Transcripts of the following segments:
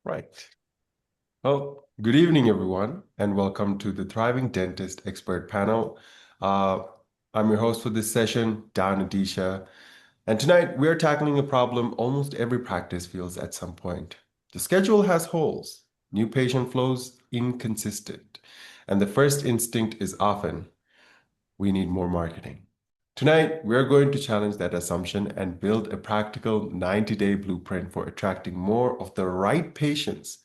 Right. Well, good evening, everyone, and welcome to the Thriving Dentist Expert Panel. Uh, I'm your host for this session, Dan Adisha, and tonight we are tackling a problem almost every practice feels at some point. The schedule has holes, new patient flows inconsistent, and the first instinct is often we need more marketing. Tonight, we're going to challenge that assumption and build a practical 90-day blueprint for attracting more of the right patients,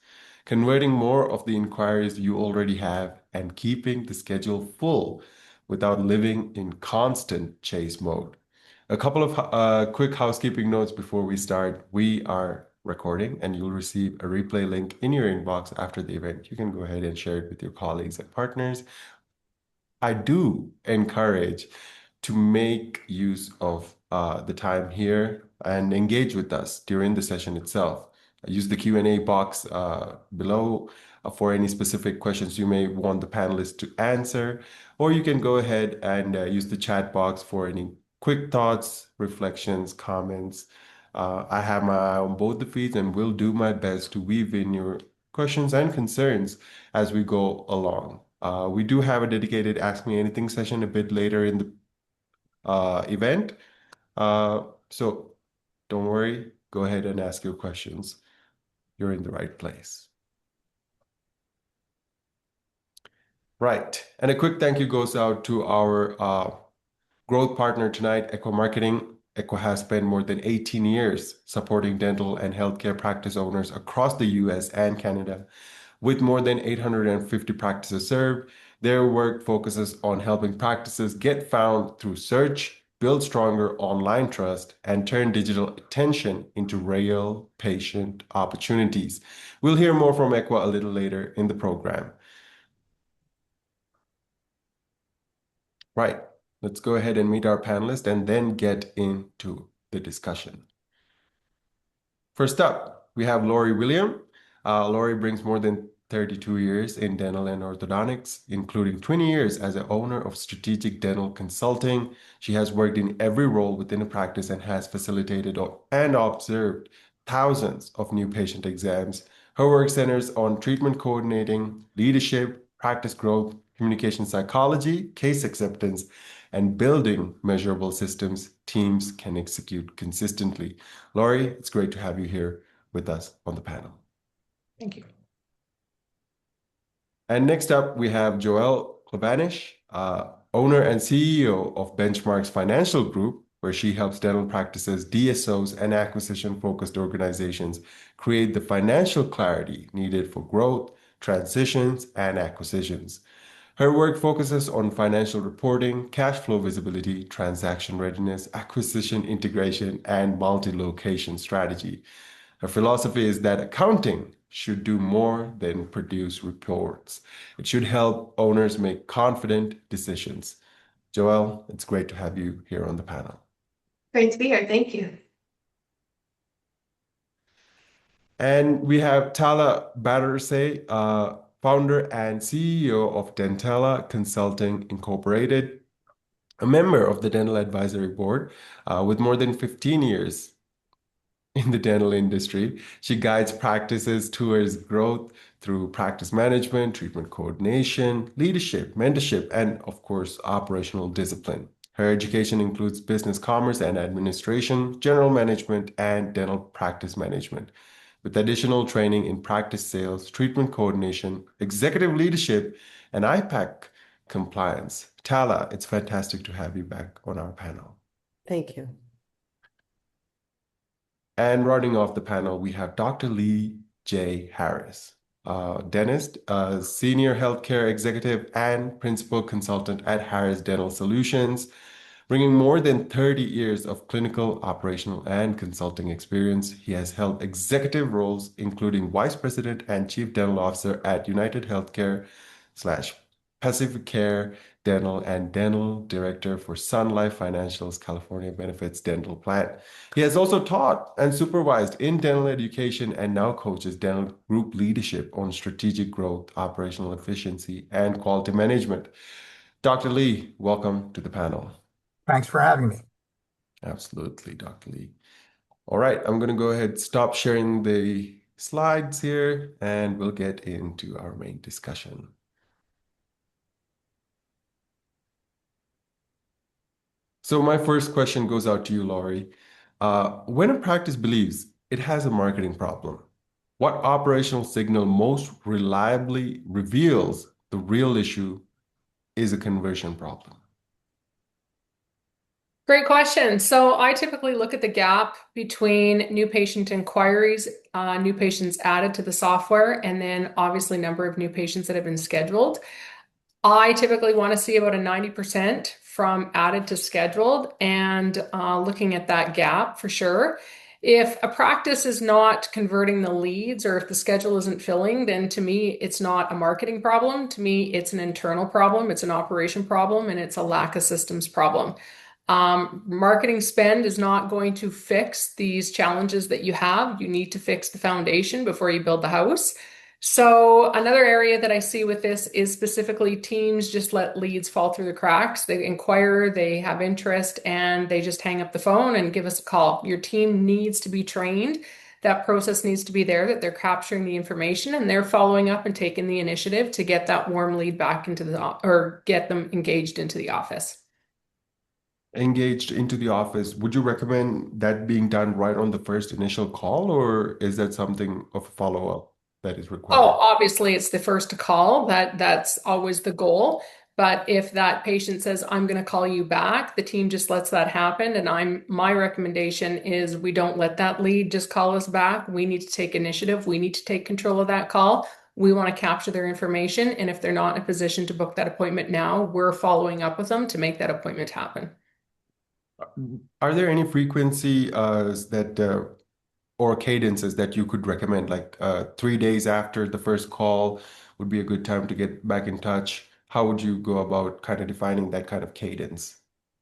converting more of the inquiries you already have, and keeping the schedule full without living in constant chase mode. A couple of quick housekeeping notes before we start. We are recording, and you'll receive a replay link in your inbox after the event. You can go ahead and share it with your colleagues and partners. I do encourage to make use of the time here and engage with us during the session itself. Use the Q&A box below for any specific questions you may want the panelists to answer, or you can go ahead and use the chat box for any quick thoughts, reflections, comments. I have my eye on both the feeds and will do my best to weave in your questions and concerns as we go along. We do have a dedicated Ask Me Anything session a bit later in the event. So don't worry, go ahead and ask your questions. You're in the right place. Right. And a quick thank you goes out to our growth partner tonight, Equa Marketing. Equa has spent more than 18 years supporting dental and healthcare practice owners across the US and Canada. With more than 850 practices served, their work focuses on helping practices get found through search, build stronger online trust, and turn digital attention into real patient opportunities. We'll hear more from Equa a little later in the program. Right, let's go ahead and meet our panelists and then get into the discussion. First up, we have Lori William. Lori brings more than 32 years in dental and orthodontics, including 20 years as an owner of Strategic Dental Consulting. She has worked in every role within a practice and has facilitated and observed thousands of new patient exams. Her work centers on treatment coordinating, leadership, practice growth, communication psychology, case acceptance, and building measurable systems teams can execute consistently. Lori, it's great to have you here with us on the panel. Thank you. And next up, we have Joelle Klobanish, owner and CEO of Benchmarks Financial Group, where she helps dental practices, DSOs, and acquisition-focused organizations create the financial clarity needed for growth, transitions, and acquisitions. Her work focuses on financial reporting, cash flow visibility, transaction readiness, acquisition integration, and multi-location strategy. Her philosophy is that accounting should do more than produce reports. It should help owners make confident decisions. Joelle, it's great to have you here on the panel. Great to be here. Thank you. And we have Tala Battersay, founder and CEO of Dentella Consulting Incorporated, a member of the Dental Advisory Board with more than 15 years in the dental industry. She guides practices towards growth through practice management, treatment coordination, leadership, mentorship, and of course, operational discipline. Her education includes business commerce and administration, general management, and dental practice management, with additional training in practice sales, treatment coordination, executive leadership, and IPAC compliance. Tala, it's fantastic to have you back on our panel. Thank you. And rounding off the panel, we have Dr. Lee J. Harris, dentist, senior healthcare executive, and principal consultant at Harris Dental Solutions, bringing more than 30 years of clinical, operational, and consulting experience. He has held executive roles, including vice president and chief dental officer at United Healthcare / Pacific Care Dental and dental director for Sun Life Financial's California Benefits Dental Plan. He has also taught and supervised in dental education and now coaches dental group leadership on strategic growth, operational efficiency, and quality management. Dr. Lee, welcome to the panel. Thanks for having me. Absolutely, Dr. Lee. All right, I'm going to go ahead and stop sharing the slides here and we'll get into our main discussion. So my first question goes out to you, Laurie. When a practice believes it has a marketing problem, what operational signal most reliably reveals the real issue is a conversion problem? Great question. So I typically look at the gap between new patient inquiries, new patients added to the software, and then obviously number of new patients that have been scheduled. I typically want to see about a 90% from added to scheduled and looking at that gap for sure. If a practice is not converting the leads or if the schedule isn't filling, then to me, it's not a marketing problem. To me, it's an internal problem, it's an operation problem, and it's a lack of systems problem. Marketing spend is not going to fix these challenges that you have. You need to fix the foundation before you build the house. So another area that I see with this is specifically teams just let leads fall through the cracks. They inquire, they have interest, and they just hang up the phone and give us a call. Your team needs to be trained. That process needs to be there, that they're capturing the information and they're following up and taking the initiative to get that warm lead back into or get them engaged into the office. Engaged into the office, would you recommend that being done right on the first initial call, or is that something of a follow-up that is Oh, required? obviously it's the first to call. That's always the goal. But if that patient says, I'm going to call you back, the team just lets that happen. And my recommendation is we don't let that lead just call us back. We need to take initiative. We need to take control of that call. We want to capture their information. And if they're not in a position to book that appointment now, we're following up with them to make that appointment happen. Are there any frequency that or cadences that you could recommend? Like 3 days after the first call would be a good time to get back in touch. How would you go about kind of defining that kind of cadence?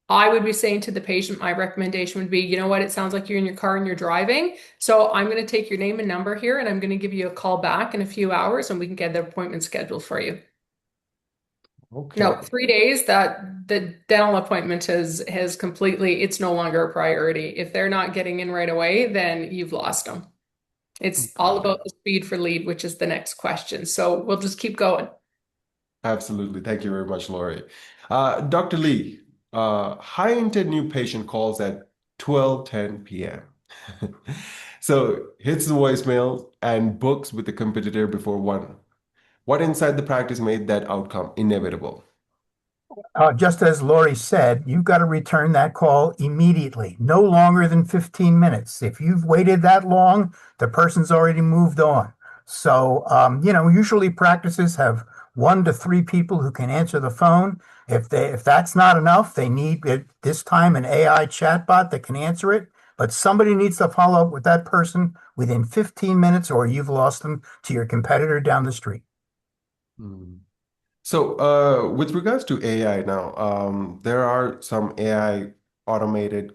I would be saying to the patient, my recommendation would be, you know what, it sounds like you're in your car and you're driving. So I'm going to take your name and number here and I'm going to give you a call back in a few hours and we can get the appointment scheduled for you. No, Okay. 3 days, that the dental appointment has completely, it's no longer a priority. If they're not getting in right away, then you've lost them. It's all Got about it. the speed for lead, which is the next question. So we'll just keep going. Absolutely. Thank you very much, Lori. Dr. Lee, high intent new patient calls at 12:10 p.m. So hits the voicemail and books with the competitor before 1. What inside the practice made that outcome inevitable? Just as Lori said, you've got to return that call immediately, no longer than 15 minutes. If you've waited that long, the person's already moved on. So, usually practices have 1 to 3 people who can answer the phone. If that's not enough, they need at this time an AI chatbot that can answer it. But somebody needs to follow up with that person within 15 minutes, or you've lost them to your competitor down the street. Hmm. So, with regards to AI now, there are some AI automated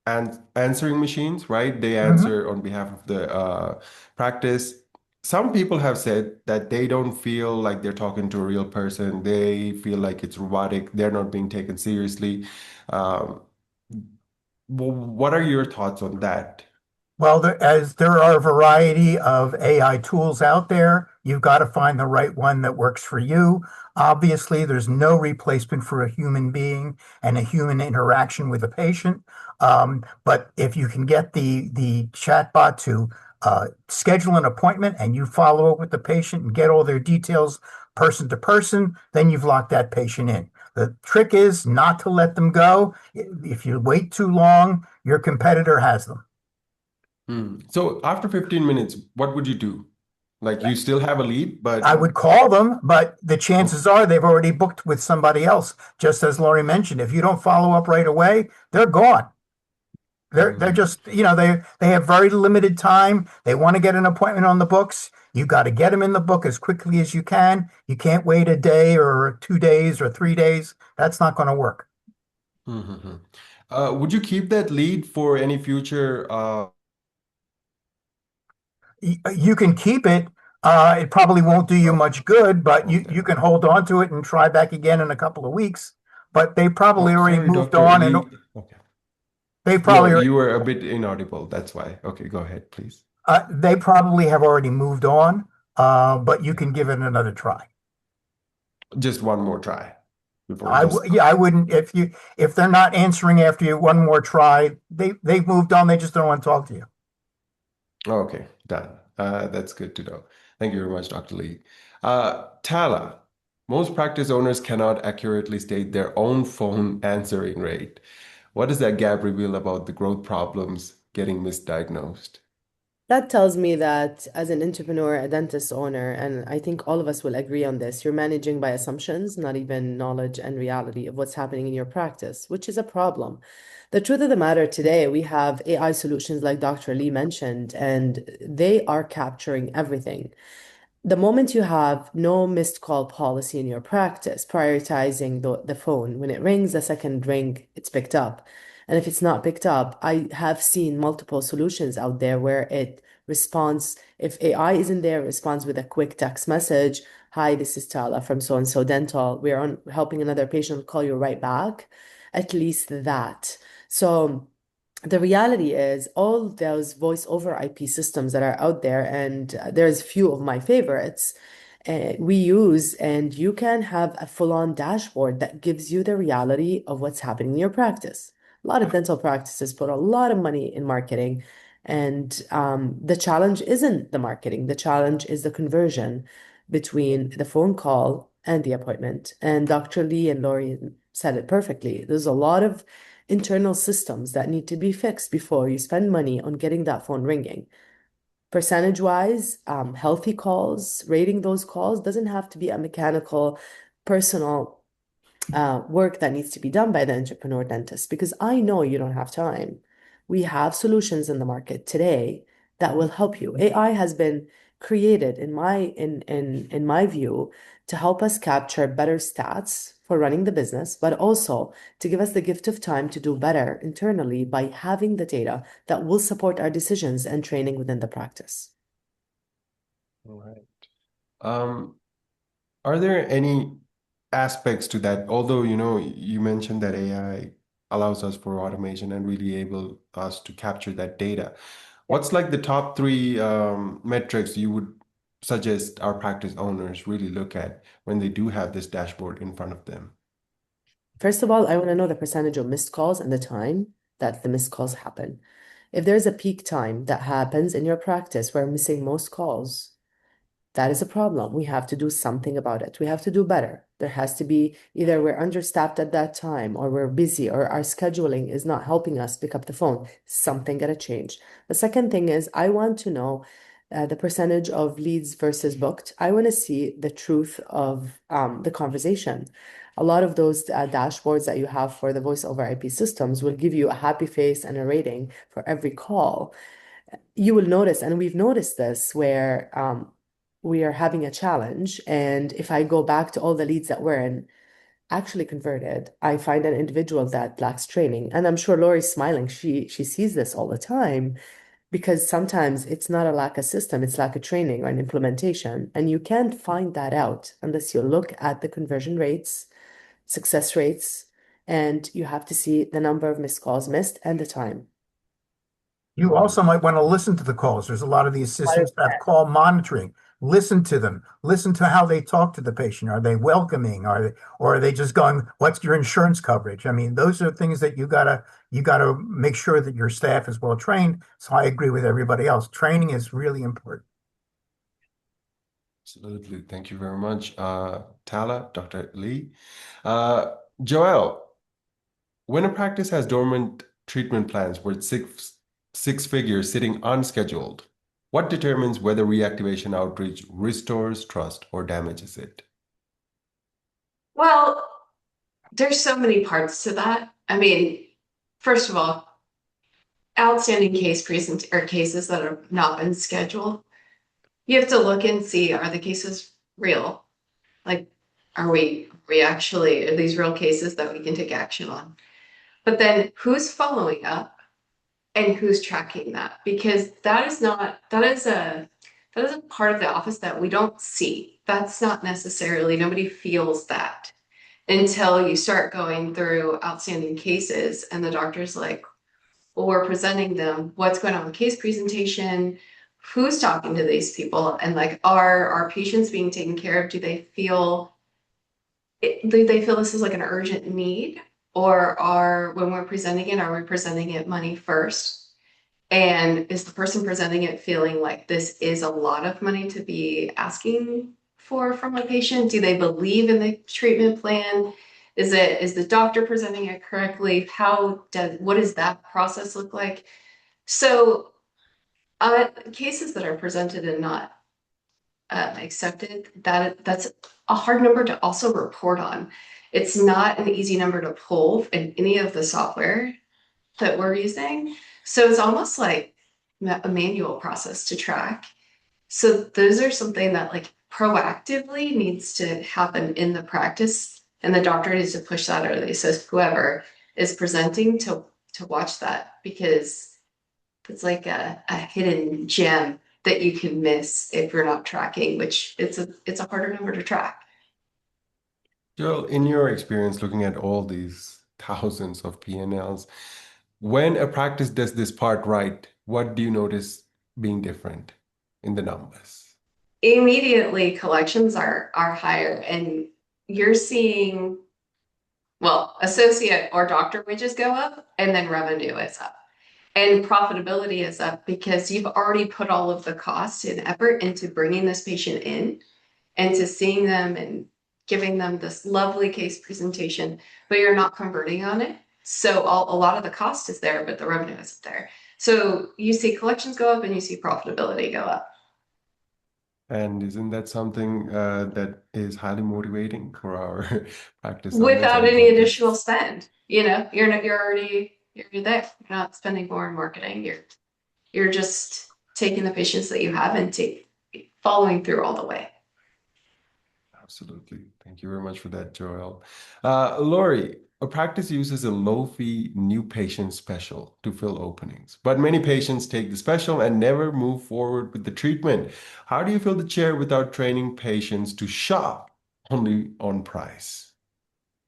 answering machines, right? They Mhm. answer on behalf of the practice. Some people have said that they don't feel like they're talking to a real person. They feel like it's robotic. They're not being taken seriously. Um, what are your thoughts on that? Well, as there are a variety of AI tools out there, you've got to find the right one that works for you. Obviously, there's no replacement for a human being and a human interaction with a patient. But if you can get the chatbot to schedule an appointment and you follow up with the patient and get all their details person to person, then you've locked that patient in. The trick is not to let them go. If you wait too long, your competitor has them. Hmm. So after 15 minutes, what would you do? Like you still have a lead, I but would call them, but the chances okay. are they've already booked with somebody else. Just as Lori mentioned, if you don't follow up right away, they're gone. They're Hmm. just, they have very limited time. They want to get an appointment on the books. You got to get them in the book as quickly as you can. You can't wait a day or 2 days or 3 days. That's not going to work. Hmm. Would you keep that lead for any future? You can keep it. It probably won't do you Oh, much good, but you okay. can hold on to it and try back again in a couple of weeks. But they probably Oh, already sorry, moved Dr. on and Lee. Okay. they No, probably already you were a bit inaudible. That's why. Okay, go ahead, please. They probably have already moved on, but you can give it another try. Just one more try before I just. w yeah, I wouldn't if they're not answering after you one more try, they've moved on, they just don't want to talk to you. Okay, done. That's good to know. Thank you very much, Dr. Lee. Tala, most practice owners cannot accurately state their own phone answering rate. What does that gap reveal about the growth problems getting misdiagnosed? That tells me that as an entrepreneur, a dentist owner, and I think all of us will agree on this, you're managing by assumptions, not even knowledge and reality of what's happening in your practice, which is a problem. The truth of the matter today, we have AI solutions like Dr. Lee mentioned, and they are capturing everything. The moment you have no missed call policy in your practice, prioritizing the phone, when it rings, the second ring, it's picked up. And if it's not picked up, I have seen multiple solutions out there where it responds, if AI isn't there, it responds with a quick text message. Hi, this is Tala from so and so dental. We're on helping another patient, call you right back. At least that. So the reality is all those voice over IP systems that are out there, and there's few of my favorites, we use, and you can have a full-on dashboard that gives you the reality of what's happening in your practice. A lot of dental practices put a lot of money in marketing, and the challenge isn't the marketing. The challenge is the conversion between the phone call and the appointment. And Dr. Lee and Lori said it perfectly. There's a lot of internal systems that need to be fixed before you spend money on getting that phone ringing. Percentage wise, healthy calls, rating those calls doesn't have to be a mechanical, personal work that needs to be done by the entrepreneur dentist because I know you don't have time. We have solutions in the market today that will help you. AI has been created in my view to help us capture better stats for running the business, but also to give us the gift of time to do better internally by having the data that will support our decisions and training within the practice. All right. Um, are there any aspects to that? Although, you mentioned that AI allows us for automation and really able us to capture that data. What's like the top three metrics you would suggest our practice owners really look at when they do have this dashboard in front of them? First of all, I want to know the percentage of missed calls and the time that the missed calls happen. If there's a peak time that happens in your practice where missing most calls, that is a problem. We have to do something about it. We have to do better. There has to be either we're understaffed at that time or we're busy or our scheduling is not helping us pick up the phone. Something gotta change. The second thing is I want to know the percentage of leads versus booked. I want to see the truth of the conversation. A lot of those dashboards that you have for the voice over IP systems will give you a happy face and a rating for every call. You will notice, and we've noticed this, where we are having a challenge. And if I go back to all the leads that were in actually converted, I find an individual that lacks training. And I'm sure Lori's smiling. She sees this all the time because sometimes it's not a lack of system, it's lack of training or an implementation. And you can't find that out unless you look at the conversion rates, success rates, and you have to see the number of missed calls missed and the time. You also might want to listen to the calls. There's a lot of these systems that have call monitoring. Listen to them. Listen to how they talk to the patient. Are they welcoming? Or are they just going, "What's your insurance coverage?" I mean, those are things that you gotta make sure that your staff is well trained. So I agree with everybody else. Training is really important. Absolutely. Thank you very much, Tala, Dr. Lee. Uh, Joel, when a practice has dormant treatment plans worth six figures sitting unscheduled, what determines whether reactivation outreach restores trust or damages it? Well, there's so many parts to that. I mean, first of all, outstanding cases that have not been scheduled. You have to look and see, are the cases real? Like, are these real cases that we can take action on? But then who's following up and who's tracking that? Because that is a part of the office that we don't see. That's not necessarily, nobody feels that until you start going through outstanding cases and the doctor's like, well, we're presenting them what's going on with case presentation, who's talking to these people, and like, are our patients being taken care of? Do they feel this is like an urgent need? Or when we're presenting it, are we presenting it money first? And is the person presenting it feeling like this is a lot of money to be asking for from a patient? Do they believe in the treatment plan? Is the doctor presenting it correctly? What does that process look like? So cases that are presented and not accepted, that's a hard number to also report on. It's not an easy number to pull in any of the software that we're using. So it's almost like a manual process to track. So those are something that like proactively needs to happen in the practice, and the doctor needs to push that, or at least says whoever is presenting to watch that, because it's like a hidden gem that you can miss if you're not tracking, which it's a harder number to track. Joel, in your experience looking at all these thousands of P&Ls, when a practice does this part right, what do you notice being different in the numbers? Immediately collections are higher, and you're seeing, well, associate or doctor wages go up, and then revenue is up. And profitability is up because you've already put all of the cost and effort into bringing this patient in and to seeing them and giving them this lovely case presentation, but you're not converting on it. So a lot of the cost is there, but the revenue isn't there. So you see collections go up and you see profitability go up. And isn't that something that is highly motivating for our practice owners Without and any additional dentists? spend. You're there. You're not spending more in marketing. You're just taking the patients that you have and following through all the way. Absolutely. Thank you very much for that, Joel. Lori, a practice uses a low-fee new patient special to fill openings, but many patients take the special and never move forward with the treatment. How do you fill the chair without training patients to shop only on price?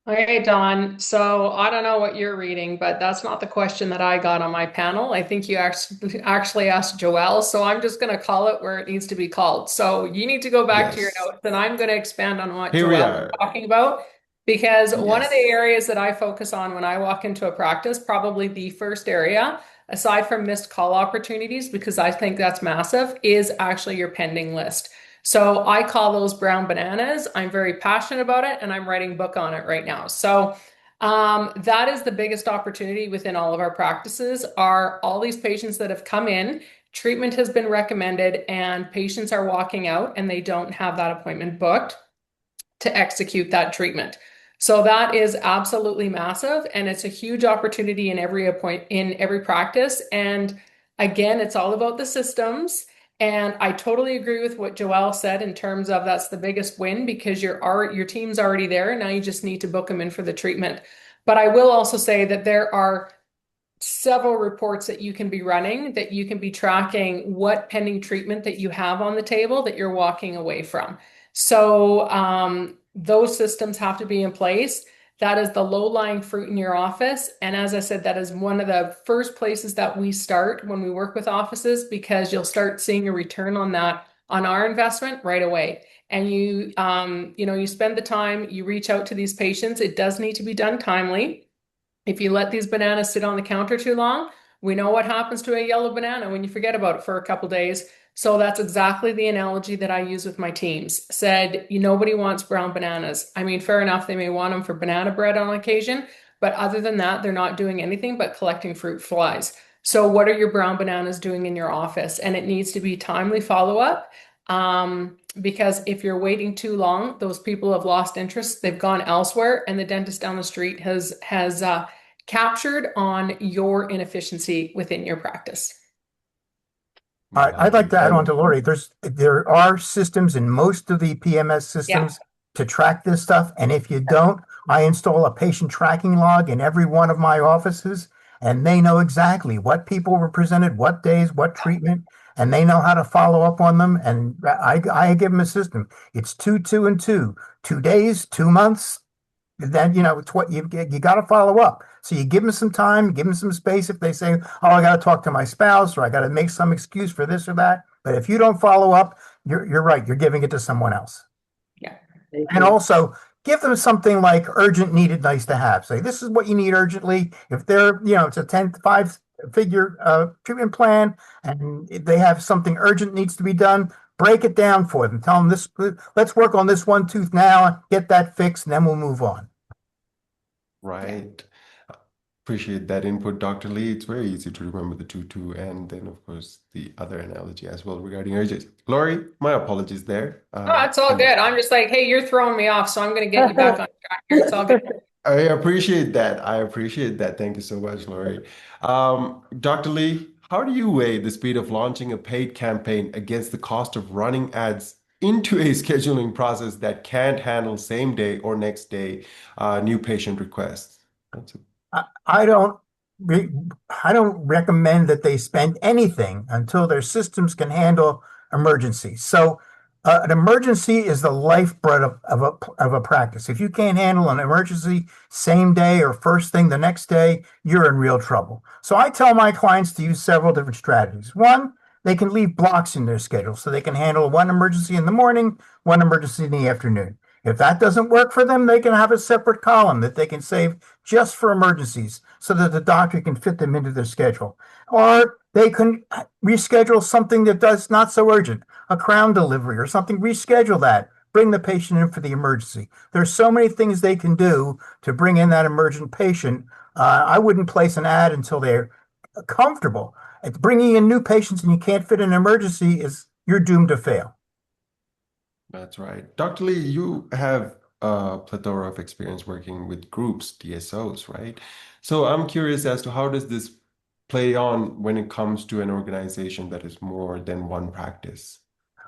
Okay, Don. So I don't know what you're reading, but that's not the question that I got on my panel. I think you actually asked Joelle, so I'm just going to call it where it needs to be called. So you need to go back to your Yes, notes, and I'm going to expand on what here we Joelle is are. talking about, because one of the Yes, areas that I focus on when I walk into a practice, probably the first area, aside from missed call opportunities, because I think that's massive, is actually your pending list. So I call those brown bananas. I'm very passionate about it, and I'm writing a book on it right now. So that is the biggest opportunity within all of our practices, are all these patients that have come in, treatment has been recommended, and patients are walking out and they don't have that appointment booked to execute that treatment. So that is absolutely massive, and it's a huge opportunity in every practice. And again, it's all about the systems. And I totally agree with what Joelle said in terms of that's the biggest win, because your team's already there, and now you just need to book them in for the treatment. But I will also say that there are several reports that you can be running, that you can be tracking what pending treatment that you have on the table that you're walking away from. So those systems have to be in place. That is the low-lying fruit in your office. And as I said, that is one of the first places that we start when we work with offices, because you'll start seeing a return on that, on our investment right away. And you spend the time, you reach out to these patients. It does need to be done timely. If you let these bananas sit on the counter too long, we know what happens to a yellow banana when you forget about it for a couple days. So that's exactly the analogy that I use with my teams. Said, nobody wants brown bananas. I mean, fair enough, they may want them for banana bread on occasion, but other than that, they're not doing anything but collecting fruit flies. So what are your brown bananas doing in your office? And it needs to be timely follow-up. Because if you're waiting too long, those people have lost interest, they've gone elsewhere, and the dentist down the street has captured on your inefficiency within your practice. I'd like Lovely. to add on And to Lori. There are systems in most of the PMS Yeah. systems to track this stuff. And if you don't, I install a patient tracking log in every one of my offices, and they know exactly what people were presented, what days, what treatment, and they know how to follow up on them. And I give them a system. It's 2, 2, and 2, 2 days, 2 months. Then it's what you got to follow up. So you give them some time, give them some space. If they say, "Oh, I got to talk to my spouse," or "I got to make some excuse for this or that," But if you don't follow up, you're right. You're giving it to someone else. Yeah. Thank And you. also give them something like urgent, needed, nice to have. Say, this is what you need urgently. If they're, it's a 5-figure treatment plan and they have something urgent needs to be done, break it down for them. Tell them this, let's work on this one tooth now, get that fixed, and then we'll move on. Right. Appreciate that input, Dr. Lee. It's very easy to remember the tutu and then, of course, the other analogy as well regarding urges. Lori, my apologies there. Oh, it's all good. I'm just like, hey, you're throwing me off, so I'm going to get you back on track here. It's all good. I appreciate that. I appreciate that. Thank you so much, Lori. Dr. Lee, how do you weigh the speed of launching a paid campaign against the cost of running ads into a scheduling process that can't handle same day or next day new patient requests? That's a I don't re I don't recommend that they spend anything until their systems can handle emergencies. So an emergency is the lifeblood of a practice. If you can't handle an emergency same day or first thing the next day, you're in real trouble. So I tell my clients to use several different strategies. One, they can leave blocks in their schedule so they can handle one emergency in the morning, one emergency in the afternoon. If that doesn't work for them, they can have a separate column that they can save just for emergencies so that the doctor can fit them into their schedule. Or they can reschedule something that does not so urgent, a crown delivery or something, reschedule that. Bring the patient in for the emergency. There's so many things they can do to bring in that emergent patient. I wouldn't place an ad until they're comfortable. Bringing in new patients and you can't fit an emergency is you're doomed to fail. That's right. Dr. Lee, you have a plethora of experience working with groups, DSOs, right? So I'm curious as to how does this play on when it comes to an organization that is more than one practice?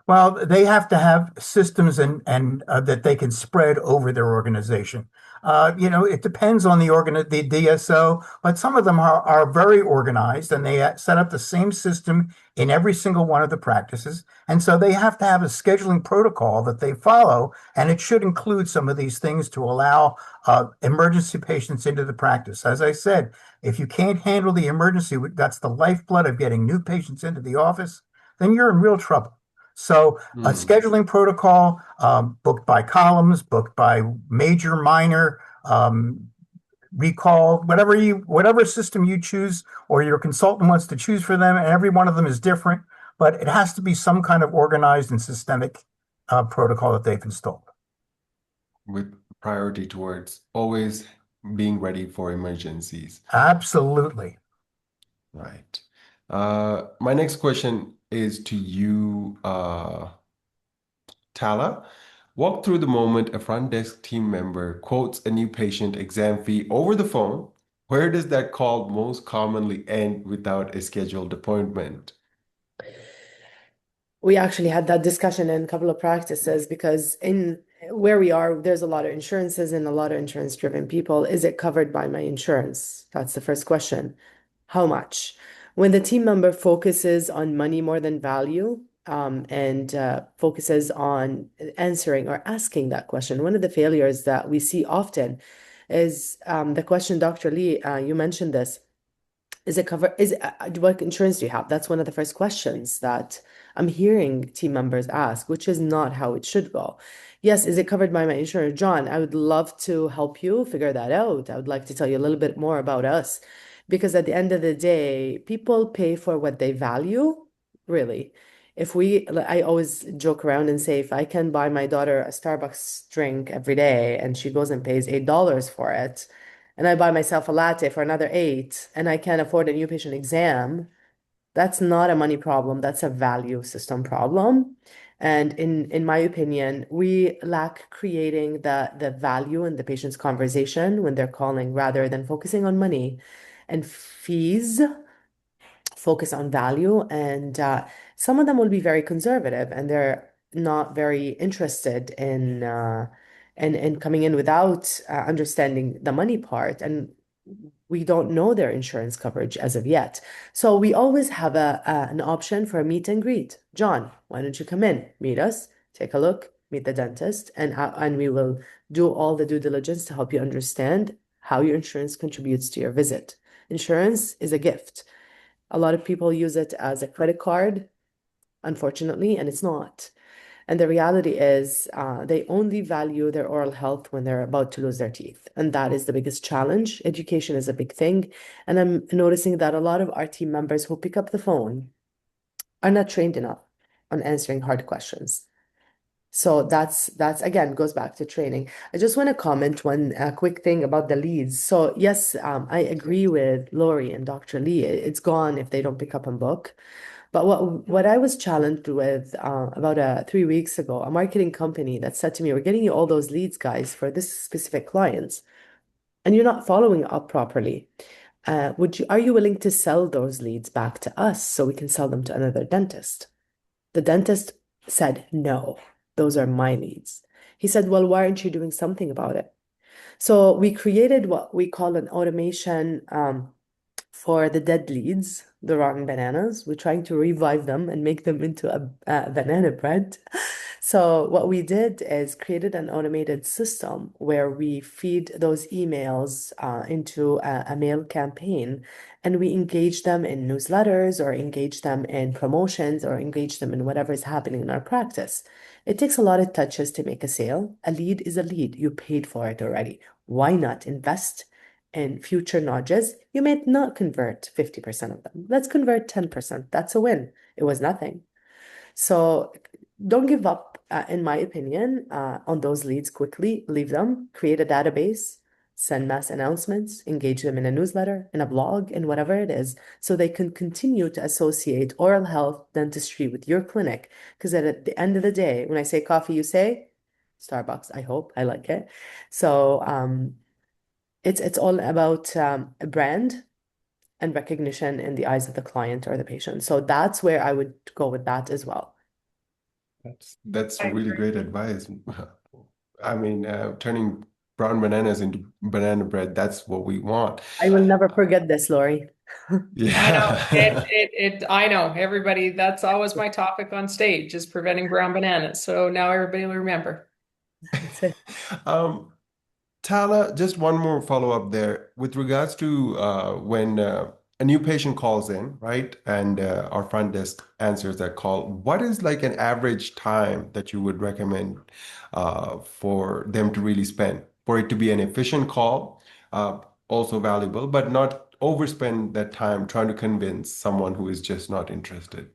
Well, they have to have systems and that they can spread over their organization. It depends on the DSO, but some of them are very organized and they set up the same system in every single one of the practices. And so they have to have a scheduling protocol that they follow, and it should include some of these things to allow emergency patients into the practice. As I said, if you can't handle the emergency, that's the lifeblood of getting new patients into the office, then you're in real trouble. So a Hmm. scheduling protocol, booked by columns, booked by major, minor, recall, whatever system you choose or your consultant wants to choose for them, and every one of them is different, but it has to be some kind of organized and systemic protocol that they've installed. With priority towards always being ready for emergencies. Absolutely. Right. My next question is to you, Tala. Walk through the moment a front desk team member quotes a new patient exam fee over the phone. Where does that call most commonly end without a scheduled appointment? We actually had that discussion in a couple of practices because in where we are, there's a lot of insurances and a lot of insurance-driven people. Is it covered by my insurance? That's the first question. How much? When the team member focuses on money more than value, and focuses on answering or asking that question, one of the failures that we see often is the question, Dr. Lee, you mentioned this. Is it covered? What insurance do you have? That's one of the first questions that I'm hearing team members ask, which is not how it should go. Yes, is it covered by my insurance? John, I would love to help you figure that out. I would like to tell you a little bit more about us because at the end of the day, people pay for what they value, really. I always joke around and say, if I can buy my daughter a Starbucks drink every day and she goes and pays $8 for it, and I buy myself a latte for another 8, and I can't afford a new patient exam, that's not a money problem. That's a value system problem. And in my opinion, we lack creating the value in the patient's conversation when they're calling rather than focusing on money and fees, focus on value. And some of them will be very conservative and they're not very interested in coming in without understanding the money part. And we don't know their insurance coverage as of yet. So we always have an option for a meet and greet. John, why don't you come in, meet us, take a look, meet the dentist, and we will do all the due diligence to help you understand how your insurance contributes to your visit. Insurance is a gift. A lot of people use it as a credit card unfortunately, and it's not. And the reality is, they only value their oral health when they're about to lose their teeth. And that is the biggest challenge. Education is a big thing. And I'm noticing that a lot of our team members who pick up the phone are not trained enough on answering hard questions. So that's again goes back to training. I just want to comment one quick thing about the leads. So yes, I agree with Lori and Dr. Lee. It's gone if they don't pick up and book. But what I was challenged with about 3 weeks ago, a marketing company that said to me, "We're getting you all those leads, guys, for this specific clients, and you're not following up properly. Are you willing to sell those leads back to us so we can sell them to another dentist?" The dentist said, "No, those are my leads." He said, "Well, why aren't you doing something about it?" So we created what we call an automation for the dead leads, the rotten bananas. We're trying to revive them and make them into a banana bread. So what we did is created an automated system where we feed those emails into a mail campaign, and we engage them in newsletters or engage them in promotions or engage them in whatever is happening in our practice. It takes a lot of touches to make a sale. A lead is a lead. You paid for it already. Why not invest in future nudges? You may not convert 50% of them. Let's convert 10%. That's a win. It was nothing. So don't give up, in my opinion, on those leads quickly. Leave them, create a database, send mass announcements, engage them in a newsletter, in a blog, in whatever it is, so they can continue to associate oral health dentistry with your clinic. Because at the end of the day, when I say coffee, you say Starbucks. I hope I like it. So it's all about a brand and recognition in the eyes of the client or the patient. So that's where I would go with that as well. That's I really agree. great advice. I mean, turning brown bananas into banana bread, that's what we want. I will never forget this, Lori. I know Yeah. I know everybody, that's always my topic on stage is preventing brown bananas. So now everybody will remember. That's it. Um, Tala, just one more follow-up there. With regards to when a new patient calls in, right, and our front desk answers that call, what is like an average time that you would recommend for them to really spend, for it to be an efficient call, also valuable, but not overspend that time trying to convince someone who is just not interested?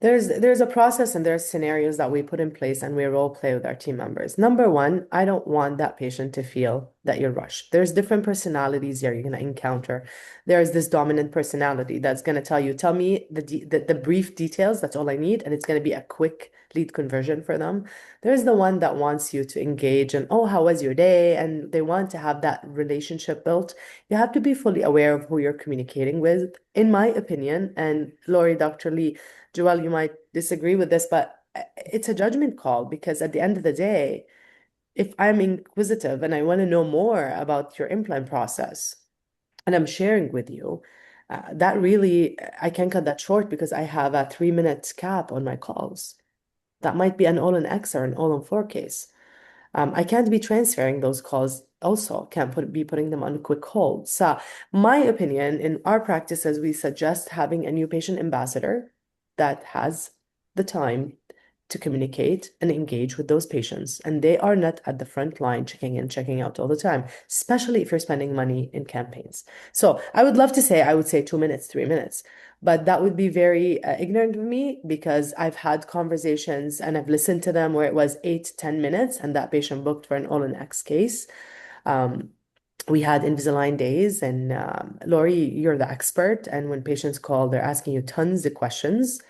There's a process and there's scenarios that we put in place and we role play with our team members. Number one, I don't want that patient to feel that you're rushed. There's different personalities here you're going to encounter. There's this dominant personality that's going to tell me the brief details, that's all I need, and it's going to be a quick lead conversion for them. There's the one that wants you to engage and, "Oh, how was your day?" And they want to have that relationship built. You have to be fully aware of who you're communicating with, in my opinion. And Lori, Dr. Lee, Joelle, you might disagree with this, but it's a judgment call because at the end of the day, if I'm inquisitive and I want to know more about your implant process and I'm sharing with you, that really, I can cut that short because I have a 3 minute cap on my calls. That might be an all-in-X or an all-in-4 case. I can't be transferring those calls also, can't be putting them on a quick hold. So my opinion in our practices, we suggest having a new patient ambassador that has the time to communicate and engage with those patients. And they are not at the front line checking in, checking out all the time, especially if you're spending money in campaigns. So I would love to say, I would say 2 minutes, 3 minutes, but that would be very ignorant of me because I've had conversations and I've listened to them where it was 8, 10 minutes and that patient booked for an all-in-X case. Um, we had Invisalign days, and Lori, you're the expert. And when patients call, they're asking you tons of questions.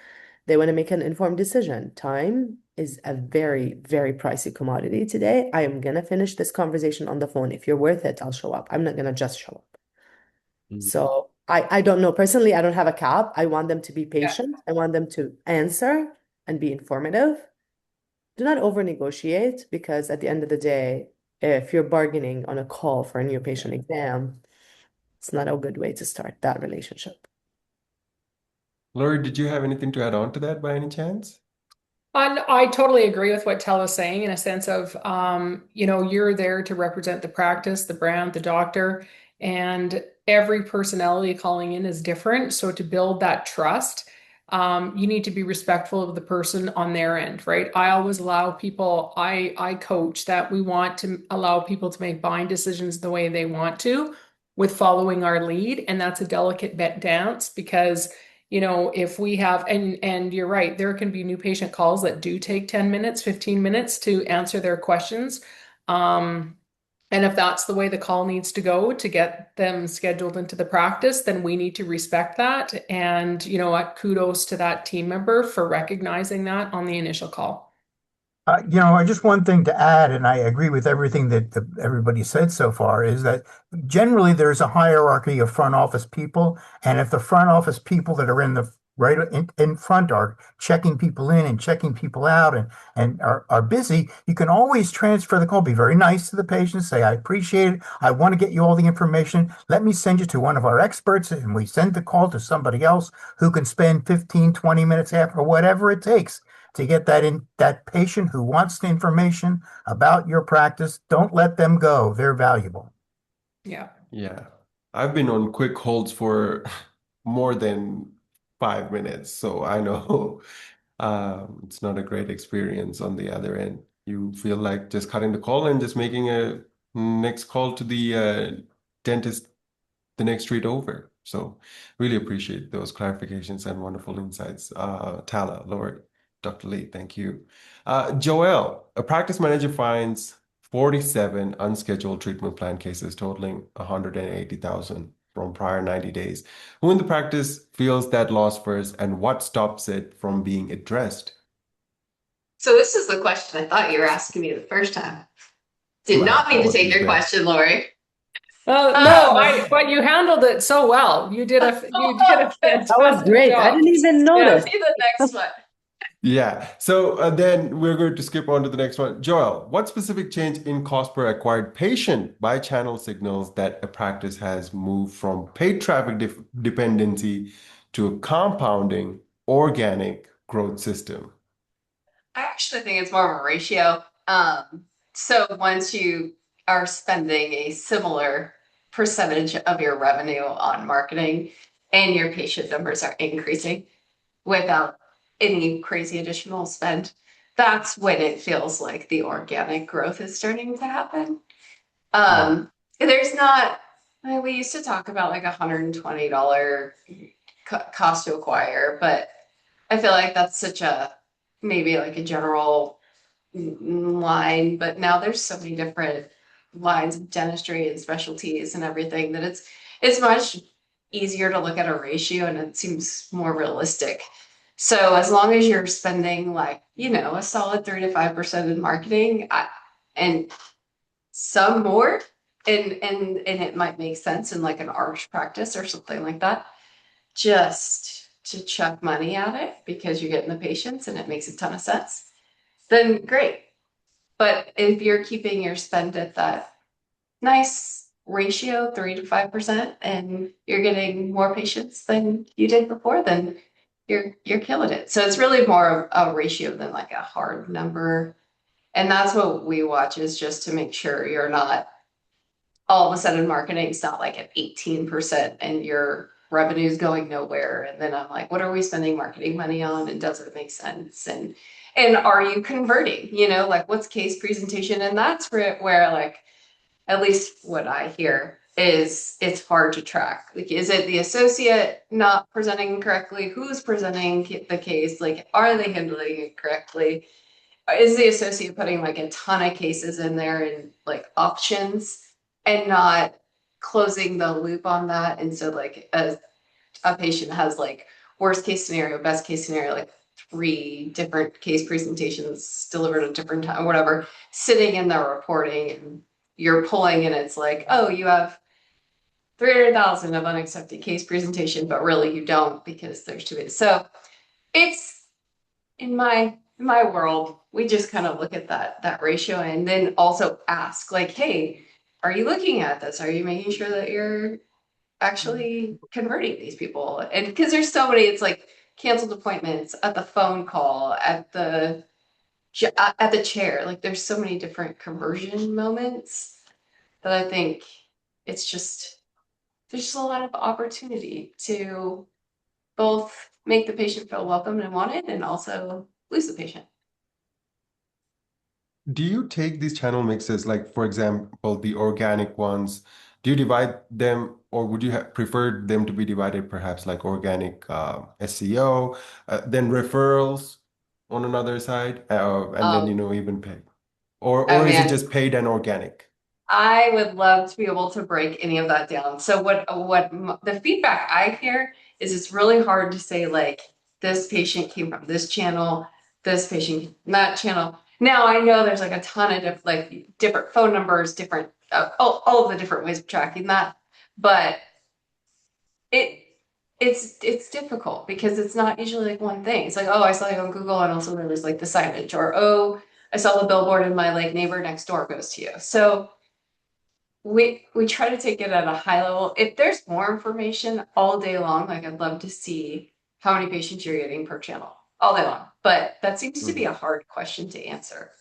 They want to make an informed decision. Time is a very, very pricey commodity today. I am gonna finish this conversation on the phone. If you're worth it, I'll show up. I'm not gonna just show up. Mm. So I don't know. Personally, I don't have a cap. I want them to be Yeah. patient. I want them to answer and be informative. Do not over negotiate because at the end of the day, if you're bargaining on a call for a new patient exam, it's not a good way to start that relationship. Lori, did you have anything to add on to that by any chance? And I totally agree with what Tella's saying in a sense of, you're there to represent the practice, the brand, the doctor, and every personality calling in is different. So to build that trust, you need to be respectful of the person on their end, right? I always allow people, I coach that we want to allow people to make buying decisions the way they want to with following our lead. And that's a delicate dance because, if we have, and you're right, there can be new patient calls that do take 10 minutes, 15 minutes to answer their questions. And if that's the way the call needs to go to get them scheduled into the practice, then we need to respect that. And, what, kudos to that team member for recognizing that on the initial call. Just one thing to add, and I agree with everything that everybody said so far, is that generally there's a hierarchy of front office people. And if the front office people that are in the right in front are checking people in and checking people out and are busy, you can always transfer the call. Be very nice to the patient. Say, I appreciate it. I want to get you all the information. Let me send you to one of our experts. And we send the call to somebody else who can spend 15, 20 minutes after, whatever it takes to get that patient who wants the information about your practice. Don't let them go. They're valuable. Yeah. Yeah. I've been on quick holds for more than 5 minutes, so I know it's not a great experience on the other end. You feel like just cutting the call and just making a next call to the dentist the next street over. So really appreciate those clarifications and wonderful insights. Tala, Lord, Dr. Lee, thank you. Joelle, a practice manager finds 47 unscheduled treatment plan cases totaling 180,000 from prior 90 days. Who in the practice feels that loss first, and what stops it from being addressed? So this is the question I thought you were asking me the first time. Did not mean to take your question, Lori. No, but you handled it so well. You did a fantastic That was great. I job. didn't even Yeah. notice. See the next one. Yeah, so then we're going to skip on to the next one. Joel, what specific change in cost per acquired patient by channel signals that a practice has moved from paid traffic dependency to a compounding organic growth system? I actually think it's more of a ratio. So once you are spending a similar percentage of your revenue on marketing and your patient numbers are increasing without any crazy additional spend, that's when it feels like the organic growth is starting to happen. There's not, we used to talk about like $120 cost to acquire, but I feel like that's such a maybe like a general line, but now there's so many different lines of dentistry and specialties and everything that it's much easier to look at a ratio and it seems more realistic. So as long as you're spending like, a solid 3 to 5% in marketing and some more, and it might make sense in like an arch practice or something like that, just to chuck money at it because you're getting the patients and it makes a ton of sense, then great. But if you're keeping your spend at that nice ratio, 3 to 5%, and you're getting more patients than you did before, then you're killing it. So it's really more of a ratio than like a hard number. And that's what we watch, is just to make sure you're not all of a sudden marketing's not like at 18% and your revenue's going nowhere. And then I'm like, what are we spending marketing money on? And does it make sense? And are you converting? Like what's case presentation? And that's where like, at least what I hear is it's hard to track. Like, is it the associate not presenting correctly? Who's presenting the case? Like, are they handling it correctly? Is the associate putting like a ton of cases in there and like options and not closing the loop on that? And so like a patient has like worst case scenario, best case scenario, like 3 different case presentations delivered at different time, whatever, sitting in the reporting, and you're pulling and it's like, oh, you have 300,000 of unaccepted case presentation, but really you don't because there's too many. So it's in my world, we just kind of look at that ratio and then also ask like, hey, are you looking at this? Are you making sure that you're actually converting these people? And because there's so many, it's like canceled appointments, at the phone call, at the chair. Like there's so many different conversion moments that I think there's just a lot of opportunity to both make the patient feel welcome and wanted and also lose the patient. Do you take these channel mixes, like for example, the organic ones, do you divide them, or would you have preferred them to be divided perhaps like organic SEO, then referrals on another side, and then even paid? Oh Or is it man, just paid and organic? I would love to be able to break any of that down. So the feedback I hear is it's really hard to say like this patient came from this channel, this patient from that channel. Now I know there's like a ton of different phone numbers, different all of the different ways of tracking that, but it it's difficult because it's not usually like one thing. It's like, oh, I saw you on Google and also there was like the signage, or oh, I saw the billboard and my like neighbor next door goes to you. So we try to take it at a high level. If there's more information all day long, like I'd love to see how many patients you're getting per channel all day long. But that seems to be a hard question to answer.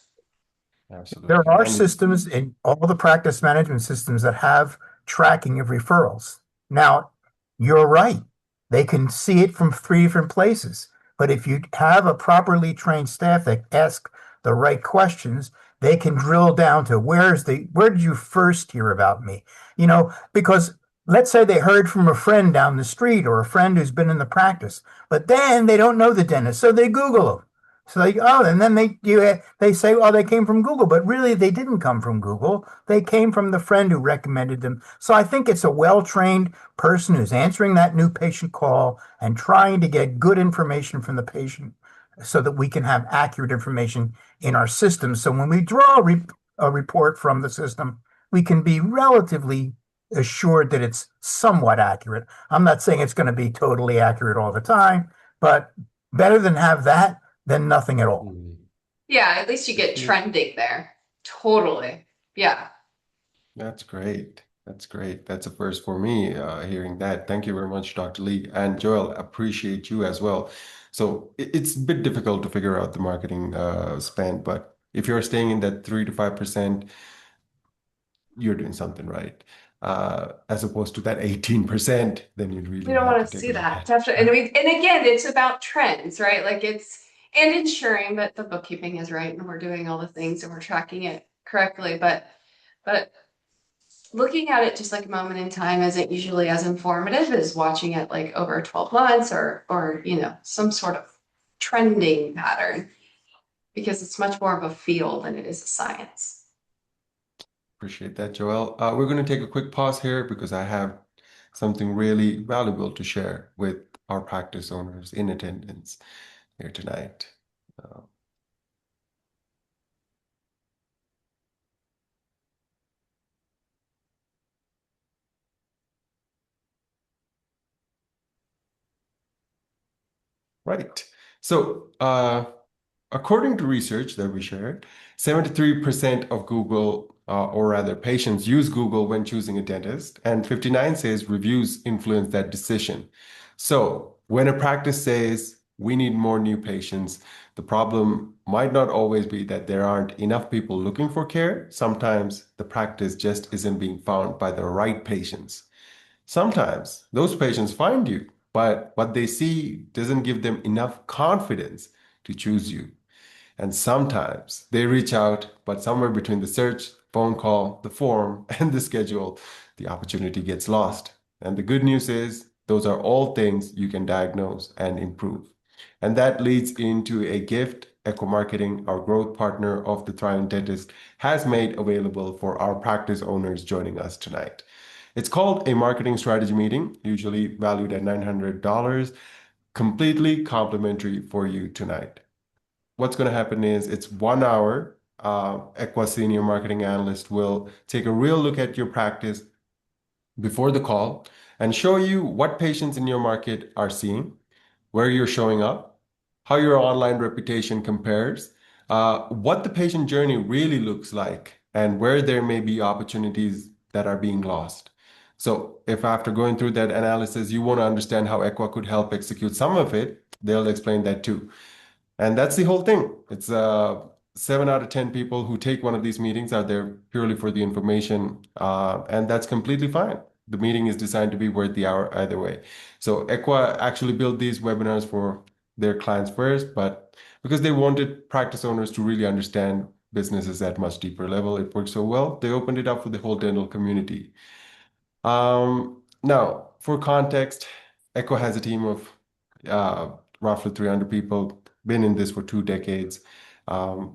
There Absolutely. are And systems in all the practice management systems that have tracking of referrals. Now, you're right. They can see it from three different places. But if you have a properly trained staff that ask the right questions, they can drill down to where did you first hear about me? Because let's say they heard from a friend down the street or a friend who's been in the practice, but then they don't know the dentist, so they Google him. So and then they say, oh, they came from Google, but really they didn't come from Google. They came from the friend who recommended them. So I think it's a well-trained person who's answering that new patient call and trying to get good information from the patient so that we can have accurate information in our system. So when we draw a report from the system, we can be relatively assured that it's somewhat accurate. I'm not saying it's going to be totally accurate all the time, but better than have that than nothing at all. Yeah, at least you get trending there. Totally. Yeah. That's great. That's great. That's a first for me, hearing that. Thank you very much, Dr. Lee. And Joel, appreciate you as well. So it's a bit difficult to figure out the marketing spend, but if you're staying in that 3 to 5%, you're doing something right. As opposed to that 18%, then you'd We really don't have want to to take see a look that. at. Definitely. And again, it's about trends, right? And ensuring that the bookkeeping is right and we're doing all the things and we're tracking it correctly. But looking at it just like a moment in time isn't usually as informative as watching it like over 12 months or some sort of trending pattern, because it's much more of a feel than it is a science. Appreciate that, Joel. We're going to take a quick pause here because I have something really valuable to share with our practice owners in attendance here tonight. Uh, right. So, according to research that we shared, 73% of Google, or rather patients, use Google when choosing a dentist, and 59 says reviews influence that decision. So when a practice says we need more new patients, the problem might not always be that there aren't enough people looking for care. Sometimes the practice just isn't being found by the right patients. Sometimes those patients find you, but what they see doesn't give them enough confidence to choose you. And sometimes they reach out, but somewhere between the search, phone call, the form, and the schedule, the opportunity gets lost. And the good news is, those are all things you can diagnose and improve. And that leads into a gift Echo Marketing, our growth partner of the Thriving Dentist, has made available for our practice owners joining us tonight. It's called a marketing strategy meeting, usually valued at $900, completely complimentary for you tonight. What's going to happen is it's 1 hour. Equa Senior Marketing Analyst will take a real look at your practice before the call and show you what patients in your market are seeing, where you're showing up, how your online reputation compares, what the patient journey really looks like, and where there may be opportunities that are being lost. So if after going through that analysis, you want to understand how Equa could help execute some of it, they'll explain that too. And that's the whole thing. It's 7 out of 10 people who take one of these meetings are there purely for the information, and that's completely fine. the meeting is designed to be worth the hour either way. So Equa actually built these webinars for their clients first, but because they wanted practice owners to really understand businesses at much deeper level, it worked so well, they opened it up for the whole dental community. Now, for context, Echo has a team of roughly 300 people, been in this for 2 decades. Yeah,